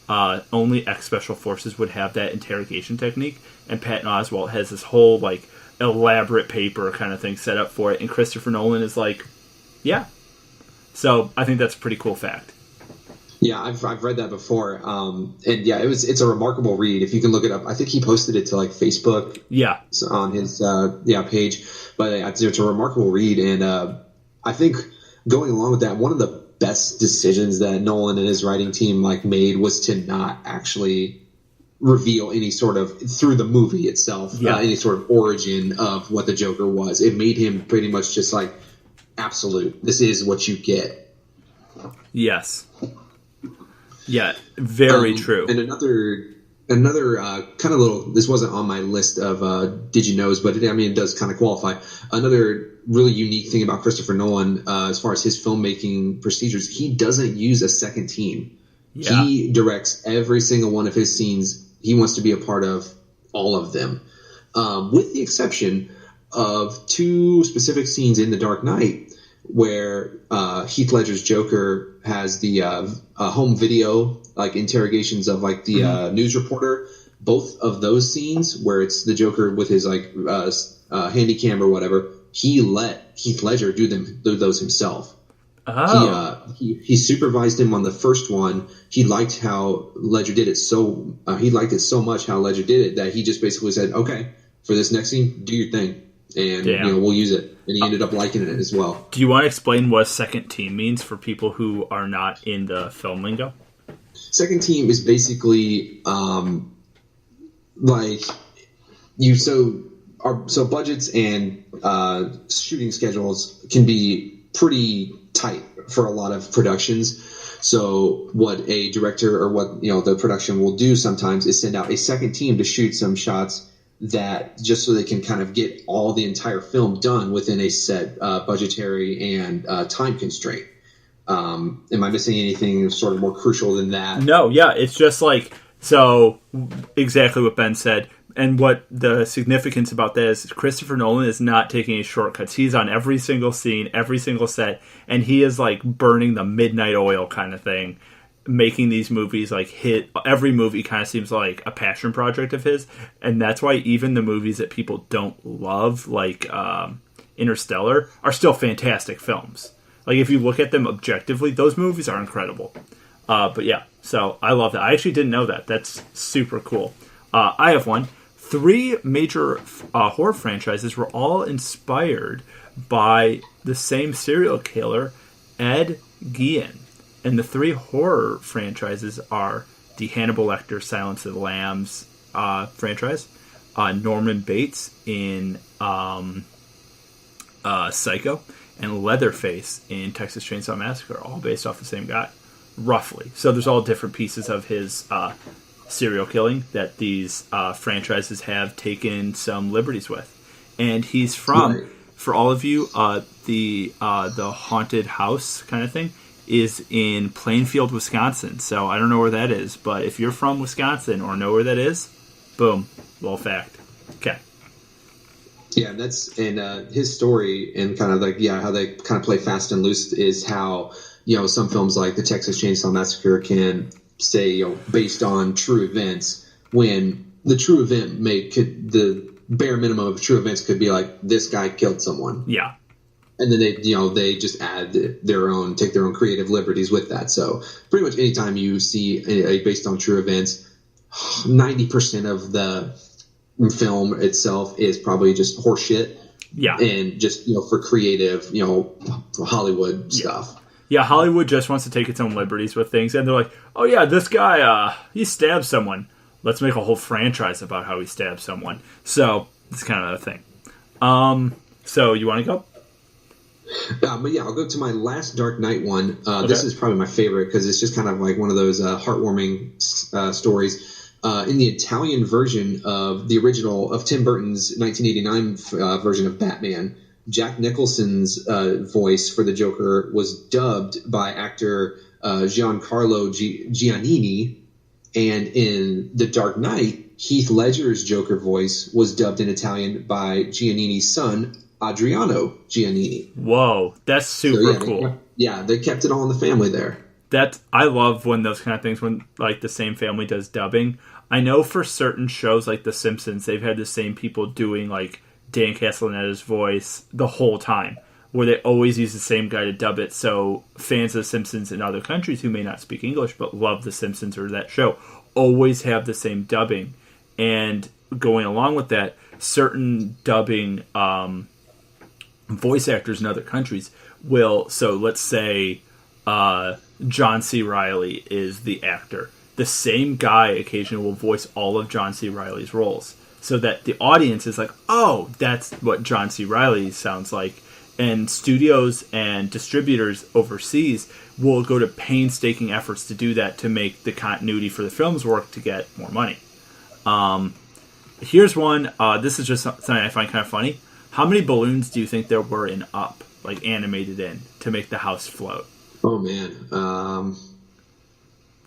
Only ex-Special Forces would have that interrogation technique. And Patton Oswalt has this whole like elaborate paper kind of thing set up for it. And Christopher Nolan is like, yeah. So I think that's a pretty cool fact. Yeah, I've read that before, and yeah, it's a remarkable read. If you can look it up, I think he posted it to like Facebook, on his page. But it's a remarkable read, and I think going along with that, one of the best decisions that Nolan and his writing team like made was to not actually reveal any sort of, through the movie itself, any sort of origin of what the Joker was. It made him pretty much just like absolute. This is what you get. Yes. Yeah, very true. And another kind of little, this wasn't on my list of Did You Knows, but it does kind of qualify. Another really unique thing about Christopher Nolan, as far as his filmmaking procedures, he doesn't use a second team. Yeah. He directs every single one of his scenes. He wants to be a part of all of them, with the exception of 2 specific scenes in The Dark Knight, where Heath Ledger's Joker has the home video like interrogations of like the news reporter. Both of those scenes where it's the Joker with his like handy cam or whatever, he let Heath Ledger do those himself. Oh. He supervised him on the first one. He liked how Ledger did it he liked it so much how Ledger did it that he just basically said, "Okay, for this next scene, do your thing, and we'll use it." And he ended up liking it as well. Do you want to explain what second team means for people who are not in the film lingo? Second team is basically so budgets and shooting schedules can be pretty tight for a lot of productions. So what a director or what the production will do sometimes is send out a second team to shoot some shots that just so they can kind of get all the entire film done within a set budgetary and time constraint. Am I missing anything sort of more crucial than that? No, yeah, it's just like, so exactly what Ben said. And what the significance about that is Christopher Nolan is not taking any shortcuts. He's on every single scene, every single set, and he is like burning the midnight oil kind of thing, making these movies like hit. Every movie kind of seems like a passion project of his, and that's why even the movies that people don't love, like Interstellar, are still fantastic films. Like if you look at them objectively, those movies are incredible. But yeah, so I love that. I actually didn't know that. That's super cool. I have one. 3 major horror franchises were all inspired by the same serial killer, Ed Gein. And the 3 horror franchises are the Hannibal Lecter Silence of the Lambs franchise, Norman Bates in Psycho, and Leatherface in Texas Chainsaw Massacre, all based off the same guy, roughly. So there's all different pieces of his serial killing that these franchises have taken some liberties with. And he's from, for all of you, the haunted house kind of thing is in Plainfield, Wisconsin. So I don't know where that is, but if you're from Wisconsin or know where that is, boom, little fact. Okay. Yeah, his story and kind of like how they kind of play fast and loose is how some films like the Texas Chainsaw Massacre can say based on true events when the true event the bare minimum of true events could be like this guy killed someone. Yeah. And then they just add take their own creative liberties with that. So pretty much anytime you see a based on true events, 90% of the film itself is probably just horseshit. Yeah. And just, for creative, Hollywood stuff. Yeah, Hollywood just wants to take its own liberties with things. And they're like, oh yeah, this guy, he stabbed someone. Let's make a whole franchise about how he stabbed someone. So it's kind of a thing. So you want to go? But yeah, I'll go to my last Dark Knight one. Okay. This is probably my favorite because it's just kind of like one of those heartwarming stories. In the Italian version of the original of Tim Burton's 1989 version of Batman, Jack Nicholson's voice for the Joker was dubbed by actor Giancarlo Giannini, and in The Dark Knight, Heath Ledger's Joker voice was dubbed in Italian by Giannini's son, Adriano Giannini. Whoa, that's super cool. They kept it all in the family there. I love when those kind of things, when like the same family does dubbing. I know for certain shows like The Simpsons, they've had the same people doing like Dan Castellaneta's voice the whole time, where they always use the same guy to dub it. So fans of The Simpsons in other countries who may not speak English but love The Simpsons or that show always have the same dubbing. And going along with that, certain dubbing voice actors in other countries will, so let's say John C. Reilly is the actor. The same guy occasionally will voice all of John C. Reilly's roles, so that the audience is like, oh, that's what John C. Reilly sounds like. And studios and distributors overseas will go to painstaking efforts to do that to make the continuity for the films work to get more money. Here's one. This is just something I find kind of funny. How many balloons do you think there were in Up, like animated in, to make the house float? Oh, man.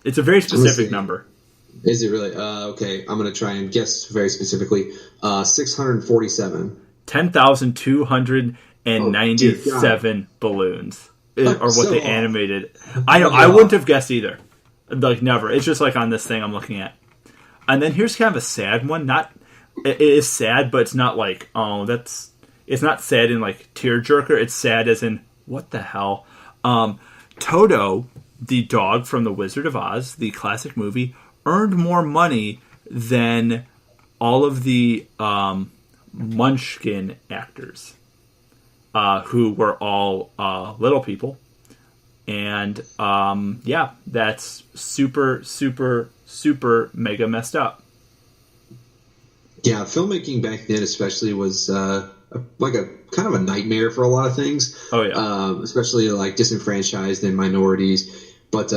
It's a very specific number. Is it really? Okay, I'm going to try and guess very specifically. 647. 10,297 balloons are what so they animated. I wouldn't have guessed either. Like, never. It's just like on this thing I'm looking at. And then here's kind of a sad one. It is sad, but it's not like, oh, it's not sad in like tearjerker. It's sad as in, what the hell? Toto, the dog from The Wizard of Oz, the classic movie, earned more money than all of the Munchkin actors, who were all little people. And that's super, super, super mega messed up. Yeah, filmmaking back then especially was like a kind of a nightmare for a lot of things. Oh yeah, especially like disenfranchised and minorities. But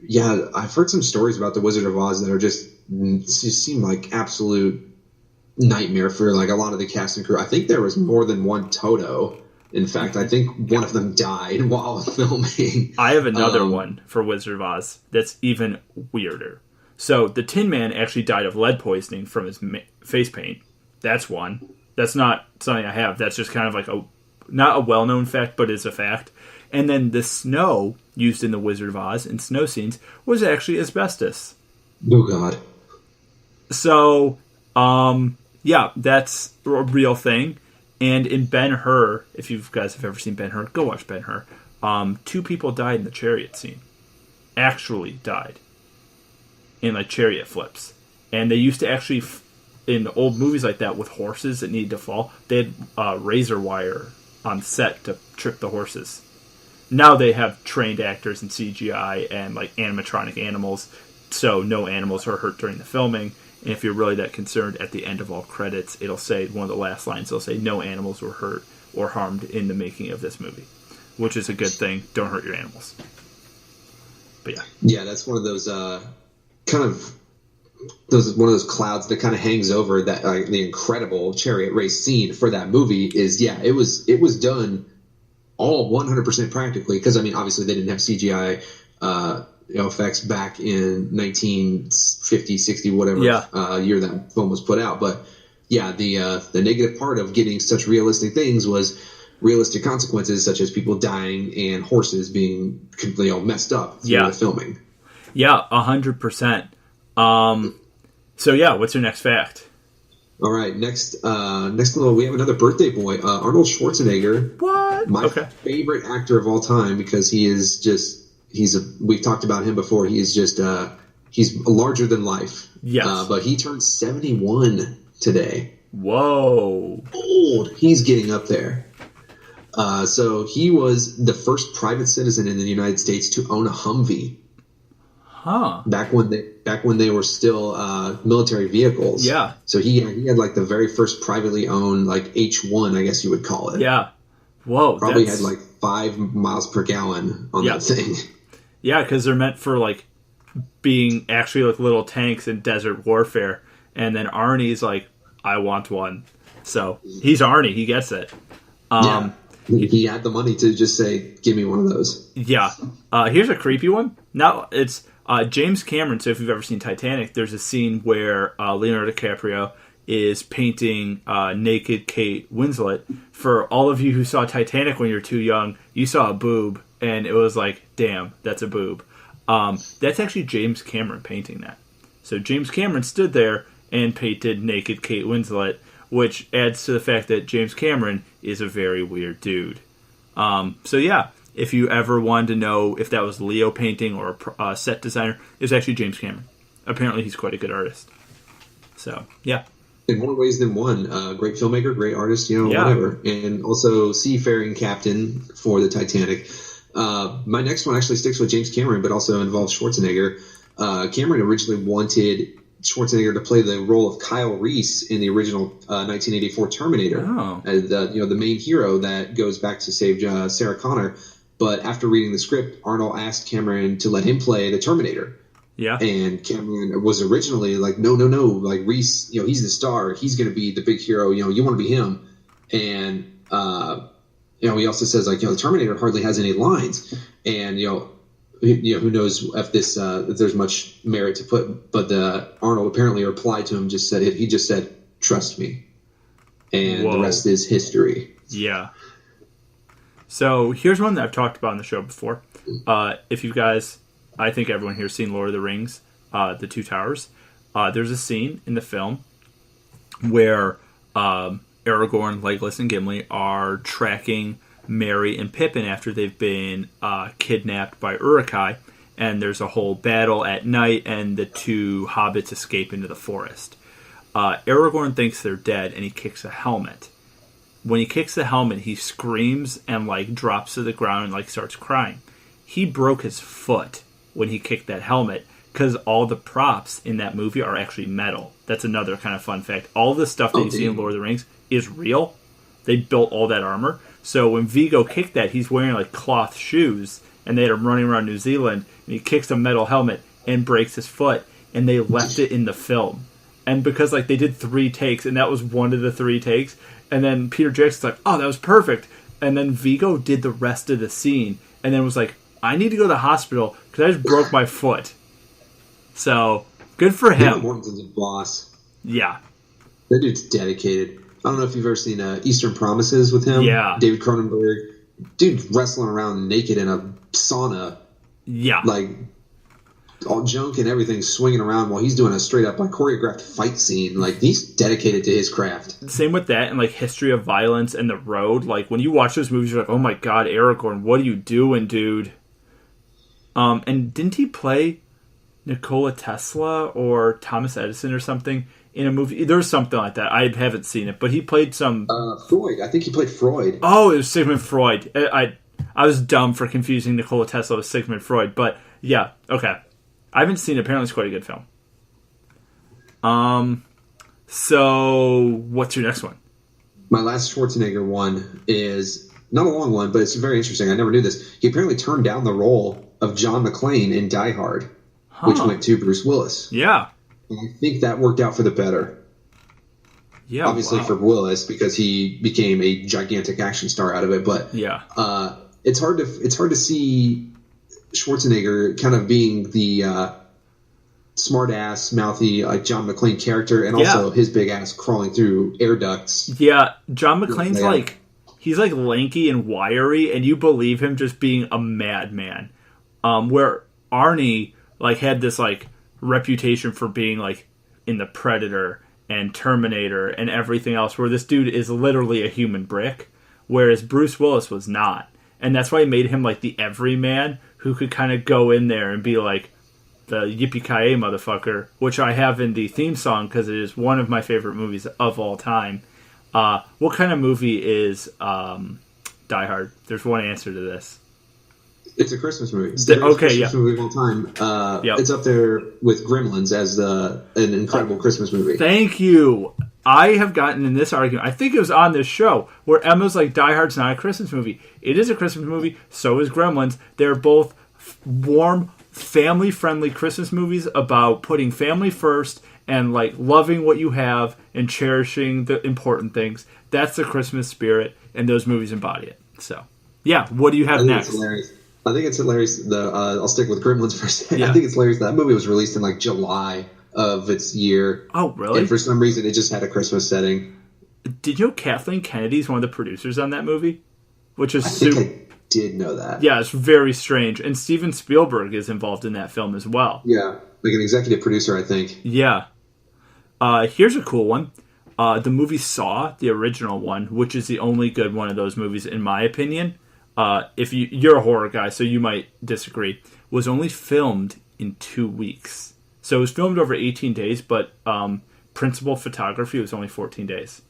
yeah, I've heard some stories about The Wizard of Oz that are just seem like absolute nightmare for like a lot of the cast and crew. I think there was more than one Toto. In fact, I think one of them died while filming. I have another one for Wizard of Oz that's even weirder. So the Tin Man actually died of lead poisoning from his face paint. That's one. That's not something I have. That's just kind of like not a well-known fact, but it's a fact. And then the snow used in the Wizard of Oz in snow scenes was actually asbestos. Oh, God. So, yeah, that's a real thing. And in Ben-Hur, if you guys have ever seen Ben-Hur, go watch Ben-Hur. 2 people died in the chariot scene. Actually died. In like chariot flips. And they used to actually, in old movies like that with horses that needed to fall, they had razor wire on set to trip the horses. Now they have trained actors in CGI and like animatronic animals, so no animals are hurt during the filming. And if you're really that concerned, at the end of all credits, it'll say, one of the last lines, it'll say, no animals were hurt or harmed in the making of this movie. Which is a good thing. Don't hurt your animals. But yeah. Yeah, that's one of those one of those clouds that kind of hangs over that the incredible chariot race scene for that movie is, yeah, it was done all 100% practically. Because, I mean, obviously they didn't have CGI effects back in 1950, 60, whatever year that film was put out. But yeah, the negative part of getting such realistic things was realistic consequences, such as people dying and horses being messed up through the filming. Yeah, 100%. So yeah, what's your next fact? All right, next little, we have another birthday boy, Arnold Schwarzenegger. What? My favorite actor of all time, because he is just. We've talked about him before. He is just he's larger than life. Yes. But he turned 71 today. Whoa. Old. He's getting up there. So he was the first private citizen in the United States to own a Humvee. Huh. Back when they were still military vehicles. Yeah. So he had like the very first privately owned like H1, I guess you would call it. Yeah. Whoa. Probably had like 5 miles per gallon on that thing. Yeah, because they're meant for like being actually like little tanks in desert warfare. And then Arnie's like, I want one. So he's Arnie. He gets it. He had the money to just say, give me one of those. Yeah. Here's a creepy one. Now it's James Cameron. So if you've ever seen Titanic, there's a scene where Leonardo DiCaprio is painting naked Kate Winslet. For all of you who saw Titanic when you were too young, you saw a boob, and it was like, damn, that's a boob. That's actually James Cameron painting that. So James Cameron stood there and painted naked Kate Winslet, which adds to the fact that James Cameron is a very weird dude. So yeah, if you ever wanted to know if that was Leo painting or a set designer, it was actually James Cameron. Apparently he's quite a good artist. So, yeah. In more ways than one. Great filmmaker, great artist, whatever. And also seafaring captain for the Titanic. My next one actually sticks with James Cameron, but also involves Schwarzenegger. Cameron originally wanted Schwarzenegger to play the role of Kyle Reese in the original 1984 Terminator. As the main hero that goes back to save Sarah Connor. But after reading the script, Arnold asked Cameron to let him play the Terminator. Yeah. And Cameron was originally like, no. Like Reese, he's the star. He's going to be the big hero. You want to be him. And, he also says like, the Terminator hardly has any lines. And, who knows if this, if there's much merit to put, but Arnold apparently replied to him, he just said, trust me. And the rest is history. Yeah. So here's one that I've talked about on the show before. If you guys I think everyone here's seen Lord of the Rings, The Two Towers. There's a scene in the film where Aragorn, Legolas, and Gimli are tracking Merry and Pippin after they've been kidnapped by Uruk-hai, and there's a whole battle at night, and the two hobbits escape into the forest. Aragorn thinks they're dead, and he kicks a helmet. When he kicks the helmet, he screams and drops to the ground and starts crying. He broke his foot when he kicked that helmet, because all the props in that movie are actually metal. That's another kind of fun fact. All the stuff that you see in Lord of the Rings is real. They built all that armor. So when Viggo kicked that, he's wearing cloth shoes, and they had him running around New Zealand, and he kicks a metal helmet and breaks his foot, and they left it in the film. And because they did 3 takes, and that was one of the 3 takes, and then Peter Jackson's oh, that was perfect. And then Viggo did the rest of the scene, and then was I need to go to the hospital because I just broke my foot. So, good for him. Mortensen's a boss. Yeah. That dude's dedicated. I don't know if you've ever seen Eastern Promises with him. Yeah. David Cronenberg. Dude wrestling around naked in a sauna. Yeah. All junk and everything swinging around while he's doing a straight up choreographed fight scene. He's dedicated to his craft. Same with that and History of Violence and The Road. When you watch those movies, you're oh my god, Aragorn, what are you doing, dude? And didn't he play Nikola Tesla or Thomas Edison or something in a movie? There was something like that. I haven't seen it, but he played some... Freud. I think he played Freud. Oh, it was Sigmund Freud. I was dumb for confusing Nikola Tesla with Sigmund Freud, but yeah, okay. I haven't seen it. Apparently it's quite a good film. So what's your next one? My last Schwarzenegger one is not a long one, but it's very interesting. I never knew this. He apparently turned down the role of John McClane in Die Hard, which went to Bruce Willis. Yeah. And I think that worked out for the better. Yeah, obviously for Willis because he became a gigantic action star out of it. But yeah, it's hard to see Schwarzenegger kind of being the smart ass, mouthy John McClane character, and also his big ass crawling through air ducts. Yeah, John McClane's he's lanky and wiry, and you believe him just being a madman. Where Arnie had this reputation for being in the Predator and Terminator and everything else, where this dude is literally a human brick, whereas Bruce Willis was not. And that's why he made him the everyman who could kind of go in there and be the yippee-ki-yay motherfucker, which I have in the theme song because it is one of my favorite movies of all time. What kind of movie is Die Hard? There's one answer to this. It's a Christmas movie. It's the Christmas movie of all time. It's up there with Gremlins as an incredible Christmas movie. Thank you. I have gotten in this argument. I think it was on this show where Emma's Die Hard's not a Christmas movie. It is a Christmas movie. So is Gremlins. They're both warm, family-friendly Christmas movies about putting family first and loving what you have and cherishing the important things. That's the Christmas spirit, and those movies embody it. So, yeah. What do you have next? I think it's hilarious. I'll stick with Gremlins for a second. Yeah. I think it's hilarious. That movie was released in July of its year. Oh, really? And for some reason, it just had a Christmas setting. Did you know Kathleen Kennedy is one of the producers on that movie? Which is I think I did know that. Yeah, it's very strange. And Steven Spielberg is involved in that film as well. Yeah, an executive producer, I think. Yeah. Here's a cool one. The movie Saw, the original one, which is the only good one of those movies in my opinion. If you're a horror guy, so you might disagree, was only filmed in 2 weeks. So it was filmed over 18 days, but principal photography was only 14 days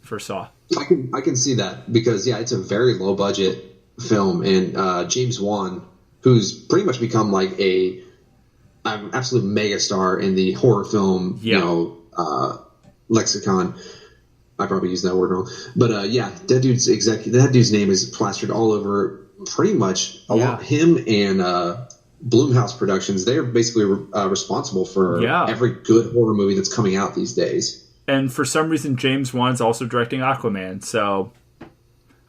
for Saw. I can see that because, it's a very low budget film. And James Wan, who's pretty much become an absolute megastar in the horror film, lexicon. I probably used that word wrong. But that dude's name is plastered all over pretty much a lot. Him and Blumhouse Productions, they're basically responsible for every good horror movie that's coming out these days. And for some reason, James Wan's also directing Aquaman. So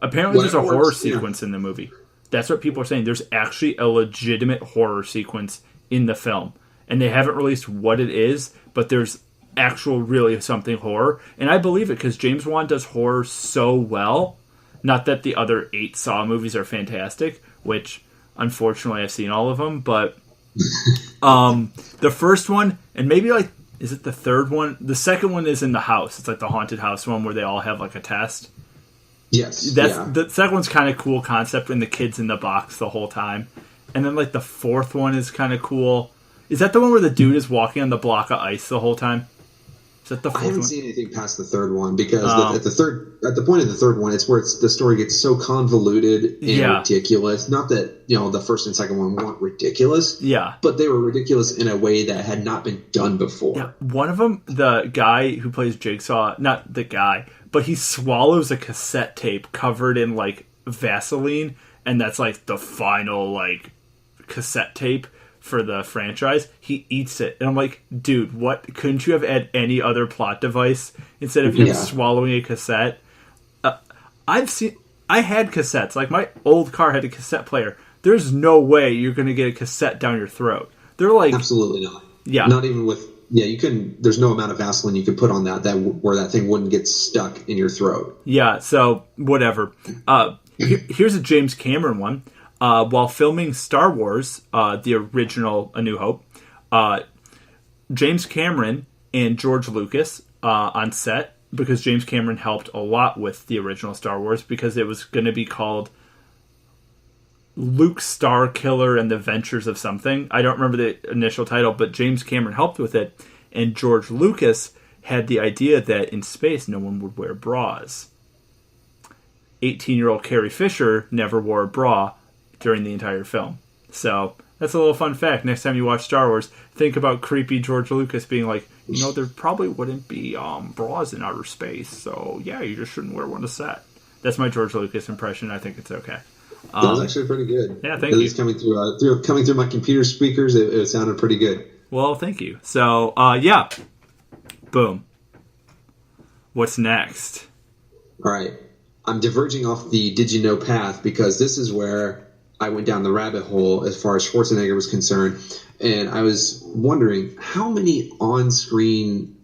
apparently there's a horror sequence in the movie. That's what people are saying. There's actually a legitimate horror sequence in the film. And they haven't released what it is, but there's actual really something horror. And I believe it because James Wan does horror so well. Not that the other 8 Saw movies are fantastic, which unfortunately I've seen all of them, but The first one, and maybe like, is it the third one? The second one is in the house. It's like the haunted house one where they all have like a test. Yes. The second one's kind of cool concept, and the kid's in the box the whole time. And then like the fourth one is kind of cool. Is that the one where the dude is walking on the block of ice the whole time? Is that the fourth I haven't one? seen anything past the third one because at the point of the third one, it's where the story gets so convoluted and ridiculous. Not that the first and second one weren't ridiculous, but they were ridiculous in a way that had not been done before. Yeah, one of them, the guy who plays Jigsaw, not the guy, but he swallows a cassette tape covered in like Vaseline, and that's like the final like cassette tape for the franchise. He eats it, and I'm like, dude, what? Couldn't you have had any other plot device instead of him swallowing a cassette? I had cassettes. Like my old car had a cassette player. There's no way you're going to get a cassette down your throat. They're like, absolutely not. Yeah, not even with. Yeah, you can. There's no amount of Vaseline you could put on that where that thing wouldn't get stuck in your throat. Yeah, so whatever. Here's a James Cameron one. While filming Star Wars, the original A New Hope, James Cameron and George Lucas on set, because James Cameron helped a lot with the original Star Wars, because it was going to be called Luke Starkiller and the Ventures of something. I don't remember the initial title, but James Cameron helped with it, and George Lucas had the idea that in space no one would wear bras. 18-year-old Carrie Fisher never wore a bra during the entire film. So that's a little fun fact. Next time you watch Star Wars, think about creepy George Lucas being like, there probably wouldn't be bras in outer space, so yeah, you just shouldn't wear one to set. That's my George Lucas impression. I think it's okay. That was actually pretty good. Yeah, thank you. At least coming through my computer speakers, it sounded pretty good. Well, thank you. So, yeah. Boom. What's next? All right. I'm diverging off the Did You Know path because this is where I went down the rabbit hole as far as Schwarzenegger was concerned. And I was wondering, how many on-screen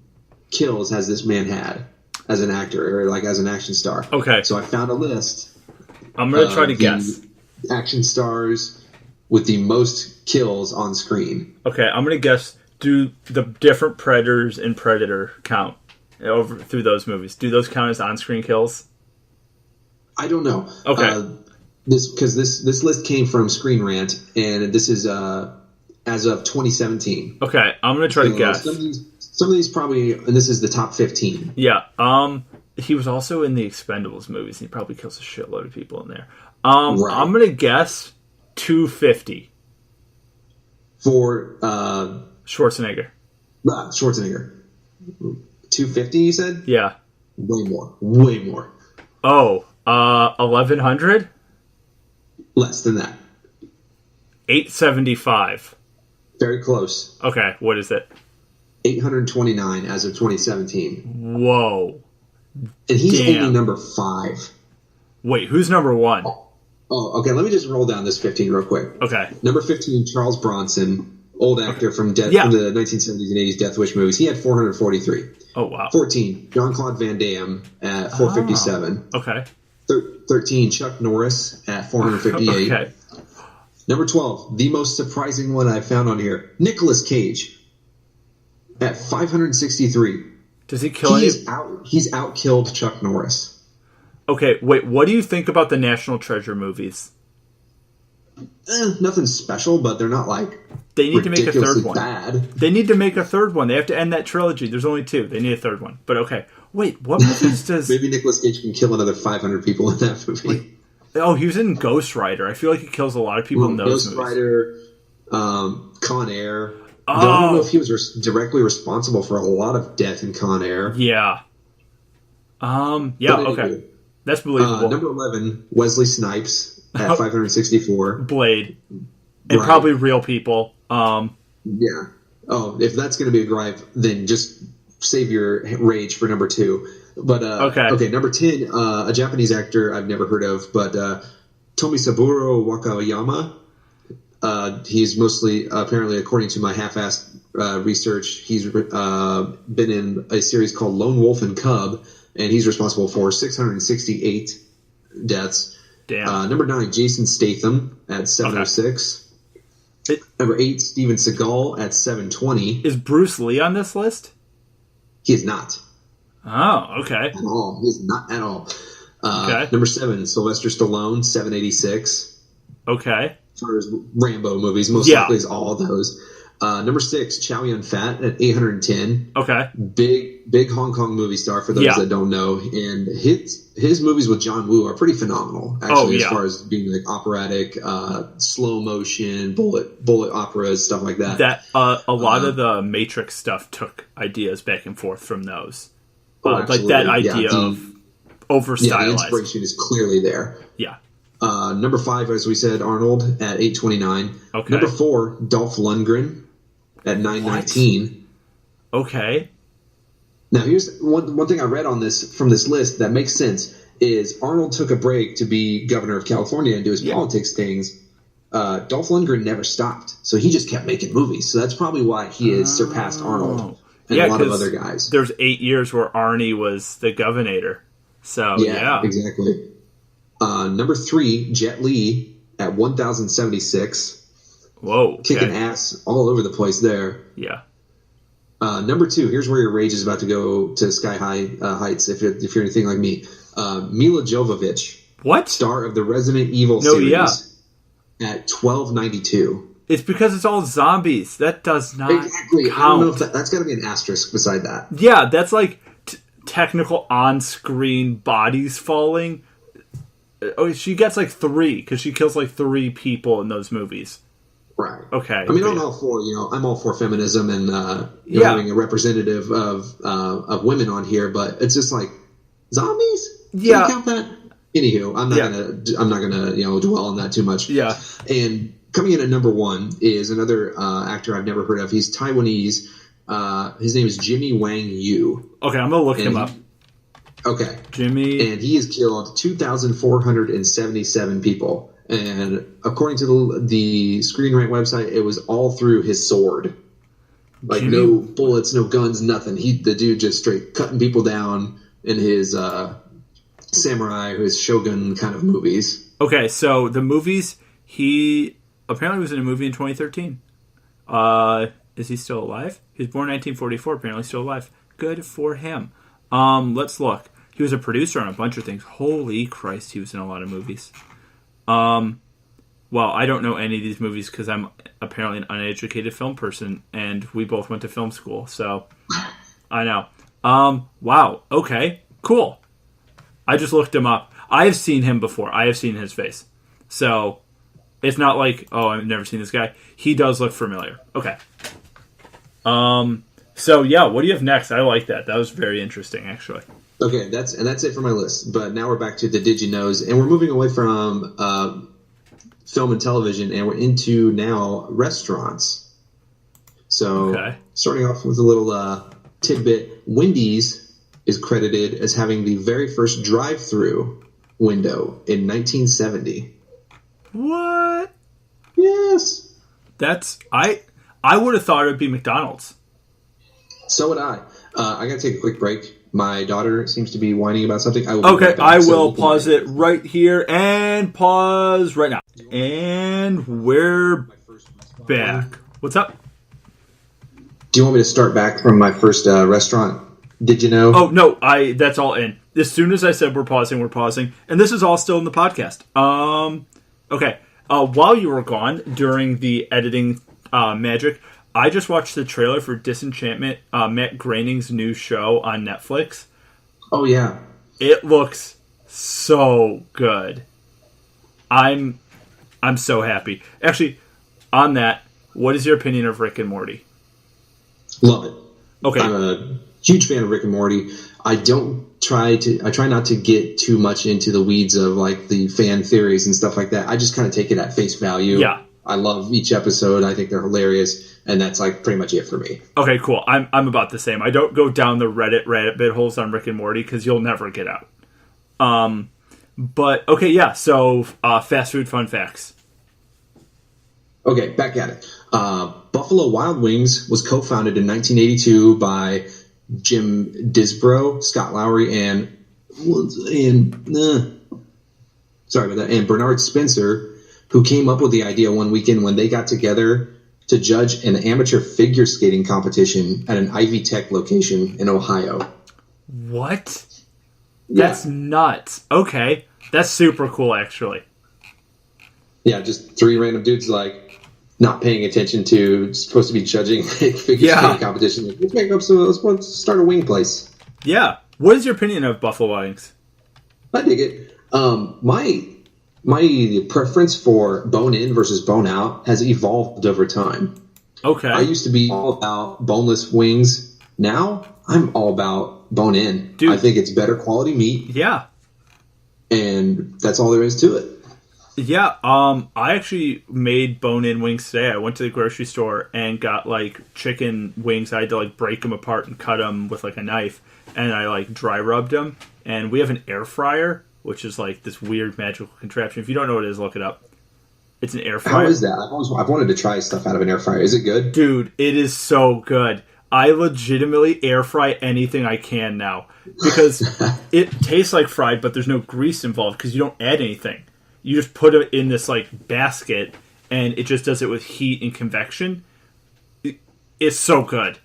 kills has this man had as an actor or like as an action star? Okay. So I found a list. I'm going to try to guess. Action stars with the most kills on screen. Okay, I'm going to guess, do the different Predators and Predator count over through those movies? Do those count as on-screen kills? I don't know. Okay. This list came from Screen Rant, and this is as of 2017. Okay, I'm going to try to guess. Some of these probably, and this is the top 15. Yeah. He was also in the Expendables movies, and he probably kills a shitload of people in there. Right. I'm going to guess 250. For Schwarzenegger. Schwarzenegger. 250, you said? Yeah. Way more. Oh, 1,100? Less than that. 875. Very close. Okay, what is it? 829 as of 2017. Whoa. And he's only number 5. Wait, who's number 1? Oh, okay. Let me just roll down this 15 real quick. Okay. Number 15, Charles Bronson, old actor from the 1970s and 80s Death Wish movies. He had 443. Oh, wow. 14, Jean-Claude Van Damme at 457. Okay. 13, Chuck Norris at 458. Okay. Number 12, the most surprising one I found on here, Nicolas Cage at 563. Does he kill He's out-killed Chuck Norris. Okay, wait, what do you think about the National Treasure movies? Nothing special, but they're not like they need to make a third one. Bad. They need to make a third one. They have to end that trilogy. There's only 2. They need a third one. But okay, wait, what movies does... Maybe Nicolas Cage can kill another 500 people in that movie. Wait. Oh, he was in Ghost Rider. I feel like he kills a lot of people in those Ghost movies. Rider, Con Air. I don't know if he was directly responsible for a lot of death in Con Air. Yeah. Okay. That's believable. Number 11, Wesley Snipes at 564. Blade. And probably real people. Yeah. Oh, if that's going to be a gripe, then just save your rage for number 2. But okay, number 10, a Japanese actor I've never heard of, but Tomisaburo Wakayama. He's mostly, apparently, according to my half-assed research, he's been in a series called Lone Wolf and Cub, and he's responsible for 668 deaths. Damn. Number 9, Jason Statham at 706. Number 8, Steven Seagal at 720. Is Bruce Lee on this list? He is not. Oh, okay. At all. He is not at all. Okay. Number 7, Sylvester Stallone, 786. Okay. As far as Rambo movies, most likely is all of those. Number 6, Chow Yun-fat at 810. Okay. Big Hong Kong movie star for those that don't know. And his movies with John Woo are pretty phenomenal, actually, as far as being like operatic, slow motion, bullet operas, stuff like that. That a lot of the Matrix stuff took ideas back and forth from those. Like that idea of over-stylized. Yeah, the inspiration is clearly there. Yeah. Number 5, as we said, Arnold at 829. Okay. Number 4, Dolph Lundgren at 919. Okay. Now, here's one thing I read on this from this list that makes sense is Arnold took a break to be governor of California and do his politics things. Dolph Lundgren never stopped, so he just kept making movies. So that's probably why he has surpassed Arnold and a lot of other guys. There's 8 years where Arnie was the governor. So, yeah. Exactly. Number 3, Jet Li at 1,076. Whoa. Okay. Kicking ass all over the place there. Yeah. Number 2, here's where your rage is about to go to sky high heights if you're anything like me. Mila Jovovich. What? Star of the Resident Evil series at 1,292. It's because it's all zombies. That does not count. I don't know if that's got to be an asterisk beside that. Yeah, that's like technical on-screen bodies falling. Oh, she gets like 3 because she kills like 3 people in those movies. Right. Okay. I mean, I'm all for feminism and having a representative of women on here, but it's just like zombies. Yeah. Can you count that? Anywho, I'm not gonna dwell on that too much. Yeah. And coming in at number 1 is another actor I've never heard of. He's Taiwanese. His name is Jimmy Wang Yu. Okay, I'm gonna look him up. Okay. Jimmy. And he has killed 2,477 people. And according to the Screen Rant website, it was all through his sword. Like no bullets, no guns, nothing. The dude just straight cutting people down in his samurai or his shogun kind of movies. Okay, so the movies, he apparently was in a movie in 2013. Is he still alive? He was born in 1944, apparently still alive. Good for him. Let's look. He was a producer on a bunch of things. Holy Christ, he was in a lot of movies. Well, I don't know any of these movies because I'm apparently an uneducated film person, and we both went to film school, so I know. Wow. Okay. Cool. I just looked him up. I have seen him before. I have seen his face. So it's not like, oh, I've never seen this guy. He does look familiar. Okay. So yeah, what do you have next? I like that. That was very interesting, actually. Okay, that's it for my list. But now we're back to the Did You Knows, and we're moving away from film and television, and we're into now restaurants. So starting off with a little tidbit, Wendy's is credited as having the very first drive-through window in 1970. What? Yes. That's I would have thought it would be McDonald's. So would I. I gotta take a quick break. My daughter seems to be whining about something. I will pause it right here and pause right now. And we're back. What's up? Do you want me to start back from my first restaurant? Did you know? Oh, no, that's all in. As soon as I said we're pausing. And this is all still in the podcast. Okay. While you were gone, during the editing magic, I just watched the trailer for Disenchantment, Matt Groening's new show on Netflix. Oh, yeah. It looks so good. I'm so happy. Actually, on that, what is your opinion of Rick and Morty? Love it. Okay. I'm a huge fan of Rick and Morty. I try not to get too much into the weeds of like the fan theories and stuff like that. I just kind of take it at face value. Yeah. I love each episode. I think they're hilarious, and that's like pretty much it for me. Okay, cool. I'm about the same. I don't go down the Reddit bit holes on Rick and Morty because you'll never get out. But okay, yeah. So fast food fun facts. Okay, back at it. Buffalo Wild Wings was co-founded in 1982 by Jim Disbrow, Scott Lowry, and Bernard Spencer, who came up with the idea one weekend when they got together to judge an amateur figure skating competition at an Ivy Tech location in Ohio. What? Yeah. That's nuts. Okay. That's super cool, actually. Yeah, just three random dudes like not paying attention to supposed to be judging a figure skating competition. Like, let's start a wing place. Yeah. What is your opinion of buffalo wings? I dig it. My preference for bone in versus bone out has evolved over time. Okay. I used to be all about boneless wings. Now I'm all about bone in. Dude. I think it's better quality meat. Yeah. And that's all there is to it. Yeah, I actually made bone-in wings today. I went to the grocery store and got, like, chicken wings. I had to, like, break them apart and cut them with, like, a knife. And I, like, dry rubbed them. And we have an air fryer, which is, like, this weird magical contraption. If you don't know what it is, look it up. It's an air fryer. How is that? I've wanted to try stuff out of an air fryer. Is it good? Dude, it is so good. I legitimately air fry anything I can now. Because it tastes like fried, but there's no grease involved because you don't add anything. You just put it in this, like, basket, and it just does it with heat and convection. It's so good.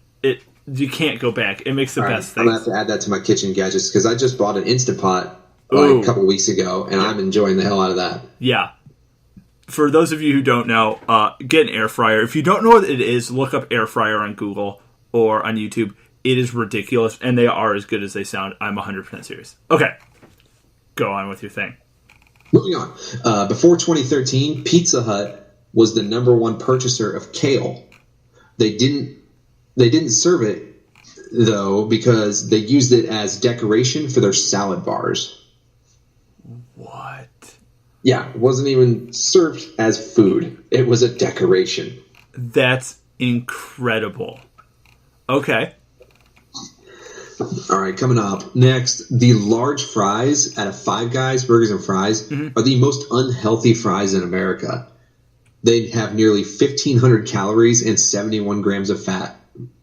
You can't go back. It makes the best thing. I'm going to have to add that to my kitchen gadgets, because I just bought an Instapot a couple weeks ago, and I'm enjoying the hell out of that. Yeah. For those of you who don't know, get an air fryer. If you don't know what it is, look up air fryer on Google or on YouTube. It is ridiculous, and they are as good as they sound. I'm 100% serious. Okay. Go on with your thing. Moving on. Before 2013, Pizza Hut was the number one purchaser of kale. They didn't serve it, though, because they used it as decoration for their salad bars. What? Yeah, it wasn't even served as food. It was a decoration. That's incredible. Okay. All right, coming up next, the large fries at a Five Guys Burgers and Fries are the most unhealthy fries in America. They have nearly 1,500 calories and 71 grams of fat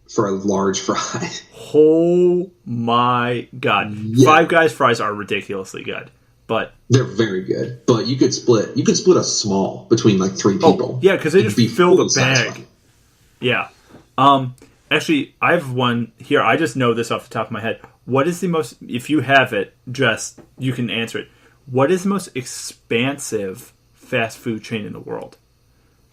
for a large fry. Oh my god. Yeah. Five Guys fries are ridiculously good, but they're very good. But you could split a small between like three people. Yeah, because they just fill the bag. Satisfying. Yeah. Actually, I have one here. I just know this off the top of my head. What is the most, if you have it, just, you can answer it. What is the most expansive fast food chain in the world?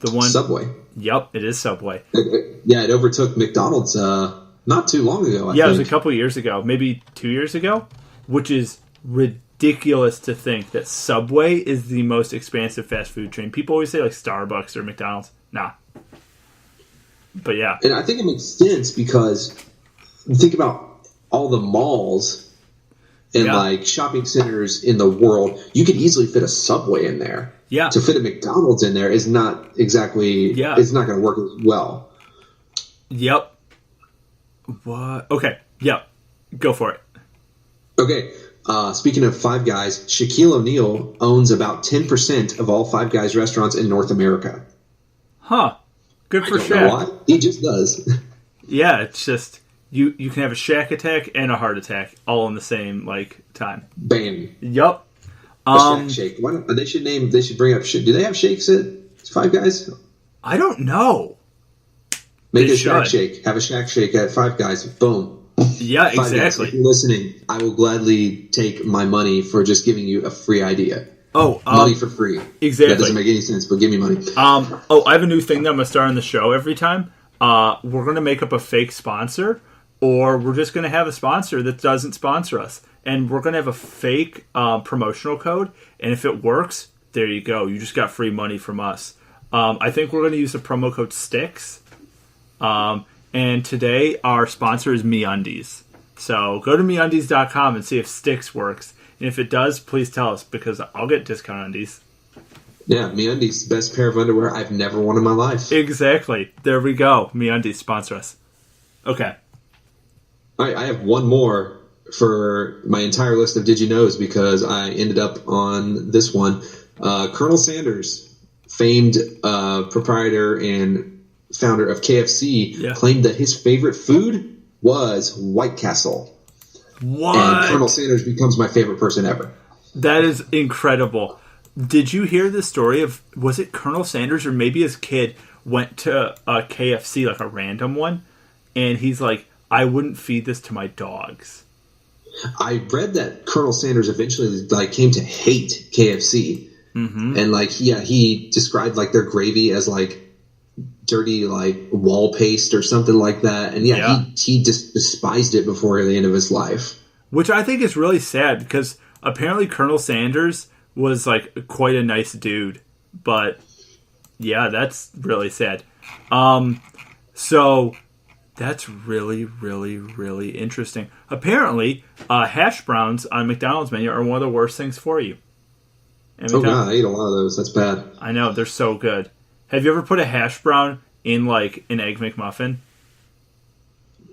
The one. Subway. Yep, it is Subway. It overtook McDonald's not too long ago, I think. It was a couple years ago, maybe 2 years ago, which is ridiculous to think that Subway is the most expansive fast food chain. People always say like Starbucks or McDonald's. Nah. But yeah. And I think it makes sense because think about all the malls and like shopping centers in the world. You could easily fit a Subway in there. Yeah. To fit a McDonald's in there is not exactly, it's not going to work as well. Yep. What? Okay. Yep. Go for it. Okay. Speaking of Five Guys, Shaquille O'Neal owns about 10% of all Five Guys restaurants in North America. Huh. Good for Shaq. Know why? He just does. Yeah, it's just you can have a Shaq attack and a heart attack all in the same like time. Bam. Yep. Shaq Shake. Why not? They should bring up. Do they have shakes at Five Guys? I don't know. Make a Shaq Shake. Have a Shaq Shake at Five Guys. Boom. Yeah, Five exactly. Guys, if you're listening, I will gladly take my money for just giving you a free idea. Oh, money for free. Exactly. That doesn't make any sense, but give me money. I have a new thing that I'm going to start on the show every time. We're going to make up a fake sponsor, or we're just going to have a sponsor that doesn't sponsor us. And we're going to have a fake promotional code, and if it works, there you go. You just got free money from us. I think we're going to use the promo code STICKS. And today, our sponsor is MeUndies. So go to MeUndies.com and see if STICKS works. And if it does, please tell us, because I'll get discount undies. Yeah, MeUndies, best pair of underwear I've never worn in my life. Exactly. There we go. MeUndies, sponsor us. Okay. All right, I have one more for my entire list of Did You Knows, because I ended up on this one. Colonel Sanders, famed proprietor and founder of KFC, claimed that his favorite food was White Castle. What? And Colonel Sanders becomes my favorite person ever. That is incredible. Did you hear the story of, was it Colonel Sanders or maybe his kid went to a KFC, like a random one, and he's like, I wouldn't feed this to my dogs. I read that Colonel Sanders eventually came to hate KFC, and he described their gravy as dirty wall paste or something like that, and he just despised it before the end of his life. Which I think is really sad because apparently Colonel Sanders was quite a nice dude, but yeah, that's really sad. So that's really, really, really interesting. Apparently, hash browns on McDonald's menu are one of the worst things for you. Oh god, I eat a lot of those. That's bad. I know, they're so good. Have you ever put a hash brown in an Egg McMuffin?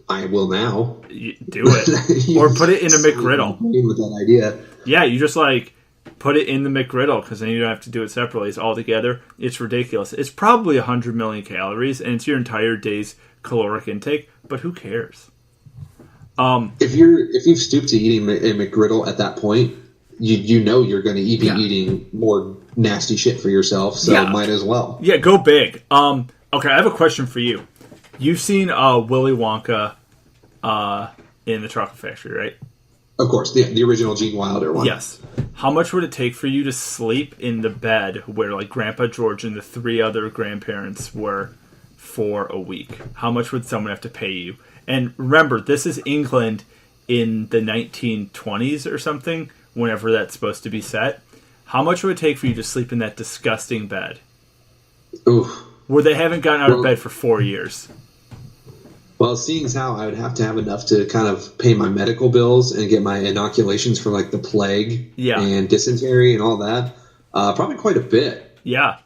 I will now. Do it. Or put it in a McGriddle. With that idea. Yeah, you just put it in the McGriddle because then you don't have to do it separately. It's all together. It's ridiculous. It's probably 100 million calories and it's your entire day's caloric intake, but who cares? If you've stooped to eating a McGriddle at that point, you know you're going to be eating more nasty shit for yourself, so might as well. Yeah, go big. Okay, I have a question for you. You've seen Willy Wonka in the Chocolate Factory, right? Of course, the original Gene Wilder one. Yes. How much would it take for you to sleep in the bed where Grandpa George and the 3 other grandparents were for a week? How much would someone have to pay you? And remember, this is England in the 1920s or something, whenever that's supposed to be set. How much would it take for you to sleep in that disgusting bed? Oof. Where they haven't gotten out of bed for 4 years. Well, seeing as how I would have to have enough to kind of pay my medical bills and get my inoculations for the plague and dysentery and all that, probably quite a bit. Yeah.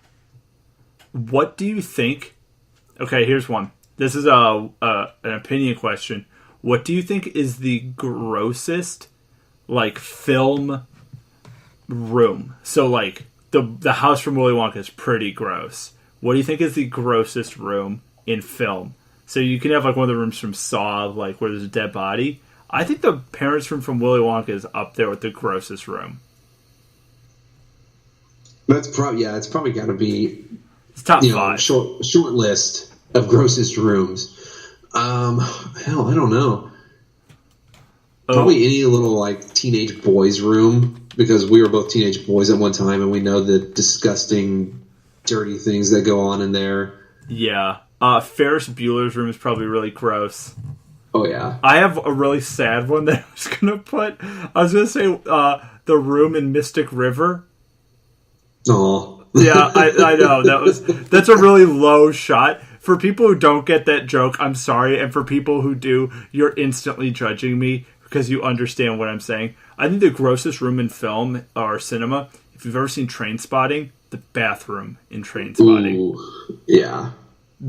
What do you think? Okay, here's one. This is an opinion question. What do you think is the grossest film room? So the house from Willy Wonka is pretty gross. What do you think is the grossest room in film? So you can have one of the rooms from Saw, where there's a dead body. I think the parents' room from Willy Wonka is up there with the grossest room. It's probably got to be. It's top 5. Short list of grossest rooms. Hell, I don't know. Probably any little teenage boys' room, because we were both teenage boys at one time, and we know the disgusting, dirty things that go on in there. Yeah. Ferris Bueller's room is probably really gross. Oh, yeah. I have a really sad one that I was going to put. I was going to say the room in Mystic River. Oh. Yeah, I know. That's a really low shot. For people who don't get that joke, I'm sorry. And for people who do, you're instantly judging me because you understand what I'm saying. I think the grossest room in film or cinema, if you've ever seen Trainspotting, the bathroom in Trainspotting. Ooh, yeah.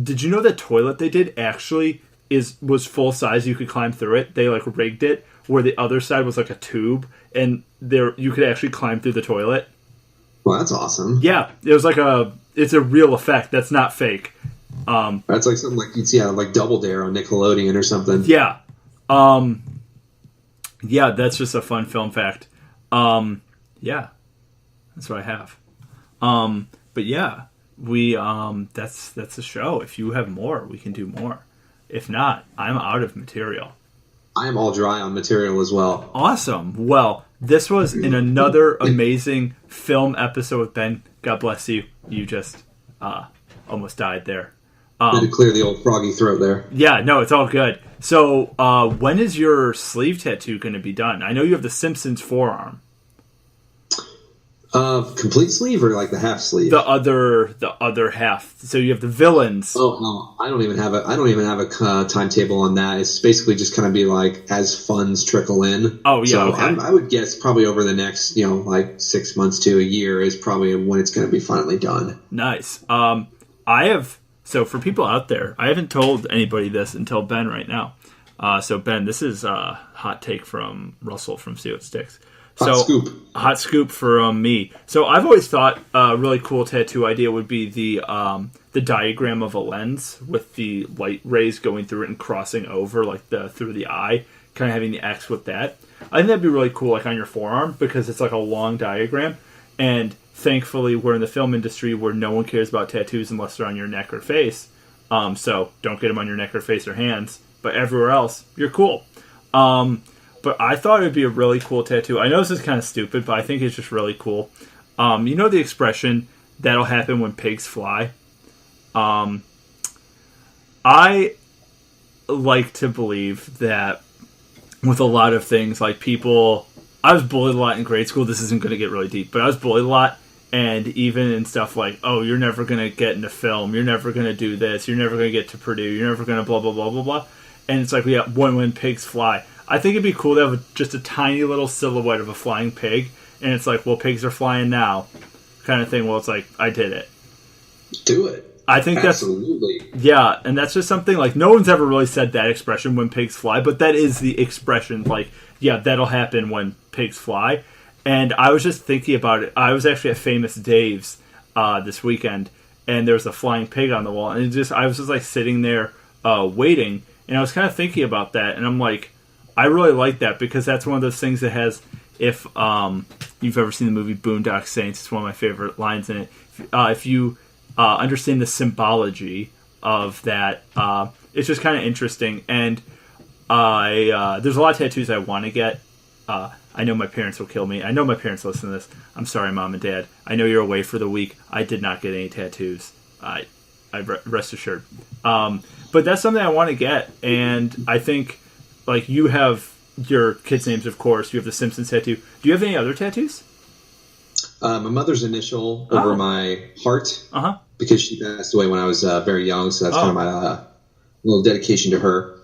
Did you know the toilet they did actually was full size? You could climb through it. They rigged it where the other side was a tube, and you could actually climb through the toilet. Well, that's awesome. Yeah, it was it's a real effect. That's not fake. That's something you'd see out of Double Dare on Nickelodeon or something. Yeah. Yeah, that's just a fun film fact. Yeah, that's what I have. But yeah. We that's the show. If you have more, we can do more. If not, I'm out of material. I am all dry on material as well. Awesome. Well, this was another amazing film episode with Ben. God bless you. You just almost died there. Had to clear the old froggy throat there. Yeah, no, it's all good. So, when is your sleeve tattoo going to be done? I know you have the Simpsons forearm. Complete sleeve or the half sleeve? The other half. So you have the villains. Oh no, I don't even have a timetable on that. It's basically just kind of be as funds trickle in. Oh yeah. So okay. I would guess probably over the next 6 months to a year is probably when it's going to be finally done. Nice. So for people out there, I haven't told anybody this until Ben right now. So Ben, this is a hot take from Russell from See What Sticks. Hot scoop for me. So I've always thought a really cool tattoo idea would be the diagram of a lens with the light rays going through it and crossing over through the eye, kind of having the X with that. I think that'd be really cool, on your forearm, because it's a long diagram. And thankfully, we're in the film industry where no one cares about tattoos unless they're on your neck or face. So don't get them on your neck or face or hands. But everywhere else, you're cool. But I thought it would be a really cool tattoo. I know this is kind of stupid, but I think it's just really cool. You know the expression, that'll happen when pigs fly? I like to believe that with a lot of things, like people... I was bullied a lot in grade school. This isn't going to get really deep, but I was bullied a lot. And even in stuff like, oh, you're never going to get into film. You're never going to do this. You're never going to get to Purdue. You're never going to blah, blah, blah, blah, blah. And it's like, yeah, when pigs fly. I think it'd be cool to have just a tiny little silhouette of a flying pig. And it's like, well, pigs are flying now. Kind of thing. Well, it's like, I did it. Do it. I think Absolutely. Yeah, and that's just something, like, no one's ever really said that expression, when pigs fly, but that is the expression, like, yeah, that'll happen when pigs fly. And I was just thinking about it. I was actually at Famous Dave's this weekend, and there was a flying pig on the wall, and I was just, like, sitting there waiting, and I was kind of thinking about that, and I'm like, I really like that, because that's one of those things that has, if you've ever seen the movie Boondock Saints, it's one of my favorite lines in it. If you understand the symbology of that, it's just kind of interesting. And there's a lot of tattoos I want to get. I know my parents will kill me. I know my parents listen to this. I'm sorry, Mom and Dad. I know you're away for the week. I did not get any tattoos. I rest assured. But that's something I want to get. And I think, like, you have your kids' names, of course. You have the Simpsons tattoo. Do you have any other tattoos? My mother's initial over my heart, because she passed away when I was very young, so that's kind of my little dedication to her.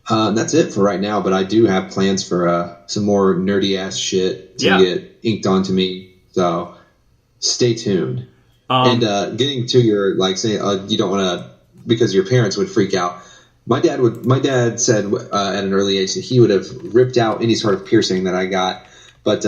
That's it for right now, but I do have plans for some more nerdy-ass shit to get inked onto me, so stay tuned. And getting to your, like, saying you don't want to, because your parents would freak out. My dad said at an early age that he would have ripped out any sort of piercing that I got, but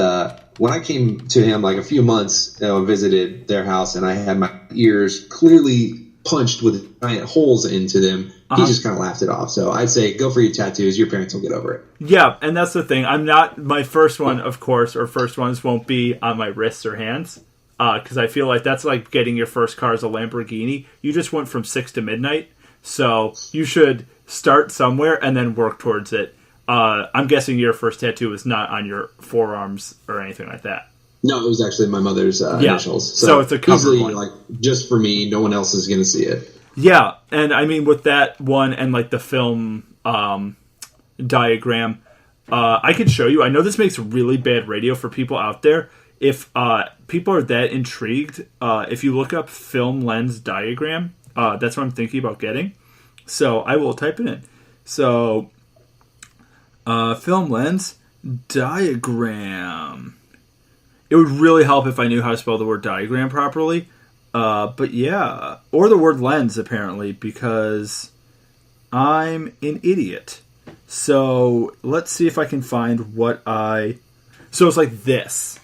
when I came to him, like, a few months, visited their house, and I had my ears clearly punched with giant holes into them, he just kind of laughed it off. So I'd say go for your tattoos. Your parents will get over it. Yeah, and that's the thing. I'm not... My first one, of course, or first ones won't be on my wrists or hands, because I feel like that's like getting your first car as a Lamborghini. You just went from 6 to midnight, so you should start somewhere and then work towards it. I'm guessing your first tattoo was not on your forearms or anything like that. No, it was actually my mother's initials. So it's a covered one. Like, just for me, no one else is going to see it. Yeah, and I mean, with that one and, like, the film diagram, I could show you. I know this makes really bad radio for people out there. If people are that intrigued, if you look up film lens diagram, that's what I'm thinking about getting. So I will type it in. So... film lens diagram. It would really help if I knew how to spell the word diagram properly. But yeah. Or the word lens, apparently, because I'm an idiot. So let's see if I can find what So it's like this.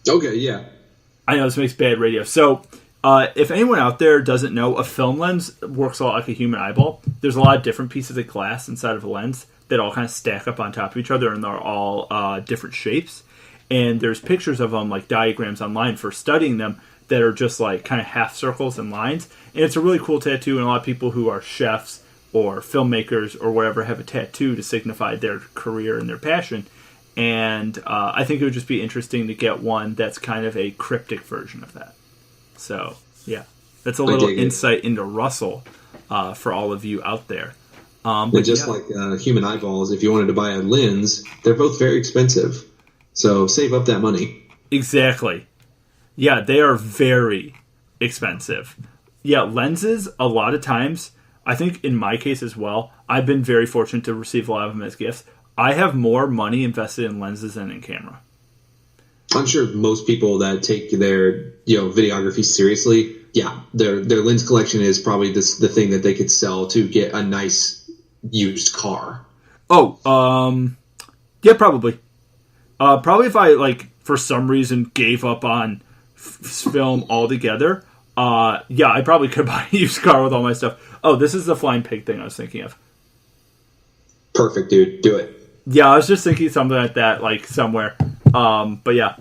Okay, yeah. I know this makes bad radio. So if anyone out there doesn't know, a film lens works a lot like a human eyeball. There's a lot of different pieces of glass inside of a lens that all kind of stack up on top of each other, and they're all different shapes. And there's pictures of them, like diagrams online for studying them, that are just like kind of half circles and lines. And it's a really cool tattoo, and a lot of people who are chefs or filmmakers or whatever have a tattoo to signify their career and their passion. And I think it would just be interesting to get one that's kind of a cryptic version of that. So, yeah. That's a little insight into Russell for all of you out there. But just like human eyeballs, if you wanted to buy a lens, they're both very expensive. So save up that money. Exactly. Yeah, they are very expensive. Yeah, lenses, a lot of times, I think in my case as well, I've been very fortunate to receive a lot of them as gifts. I have more money invested in lenses than in camera. I'm sure most people that take their videography seriously, yeah, their lens collection is probably the thing that they could sell to get a nice used car. Oh, yeah, probably. Probably if I, like, for some reason gave up on film altogether, yeah, I probably could buy a used car with all my stuff. Oh, this is the flying pig thing I was thinking of. Perfect, dude. Do it. Yeah, I was just thinking something like that, like, somewhere. But yeah.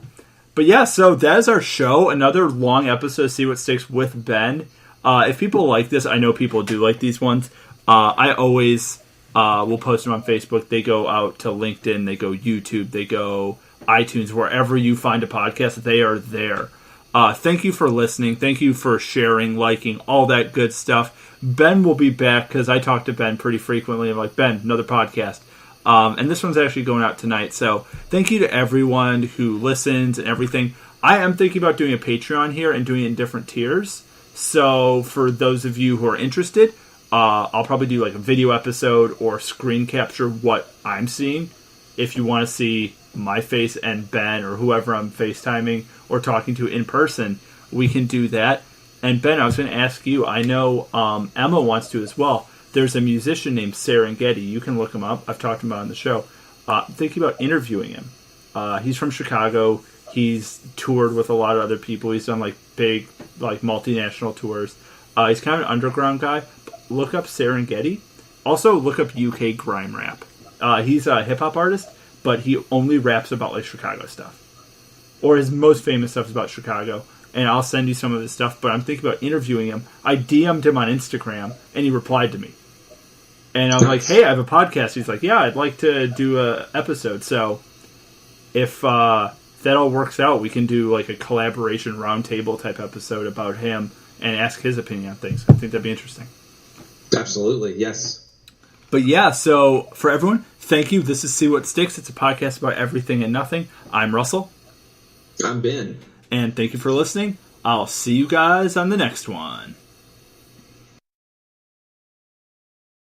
But yeah, so that is our show. Another long episode of See What Sticks with Ben. If people like this, I know people do like these ones. I always will post them on Facebook. They go out to LinkedIn. They go YouTube. They go iTunes. Wherever you find a podcast, they are there. Thank you for listening. Thank you for sharing, liking, all that good stuff. Ben will be back because I talk to Ben pretty frequently. I'm like, Ben, another podcast. And this one's actually going out tonight. So thank you to everyone who listens and everything. I am thinking about doing a Patreon here and doing it in different tiers. So for those of you who are interested, I'll probably do like a video episode or screen capture what I'm seeing. If you want to see my face and Ben or whoever I'm FaceTiming or talking to in person, we can do that. And Ben, I was going to ask you, I know Emma wants to as well. There's a musician named Serengeti. You can look him up. I've talked about him on the show. I'm thinking about interviewing him. He's from Chicago. He's toured with a lot of other people. He's done like big, like multinational tours. He's kind of an underground guy. Look up Serengeti. Also, look up UK grime rap. He's a hip hop artist, but he only raps about like Chicago stuff. Or his most famous stuff is about Chicago. And I'll send you some of his stuff, but I'm thinking about interviewing him. I DM'd him on Instagram, and he replied to me. And I'm like, hey, I have a podcast. He's like, yeah, I'd like to do a episode. So if that all works out, we can do like a collaboration roundtable type episode about him and ask his opinion on things. I think that'd be interesting. Absolutely, yes. But yeah, so for everyone, thank you. This is See What Sticks. It's a podcast about everything and nothing. I'm Russell. I'm Ben. And thank you for listening. I'll see you guys on the next one.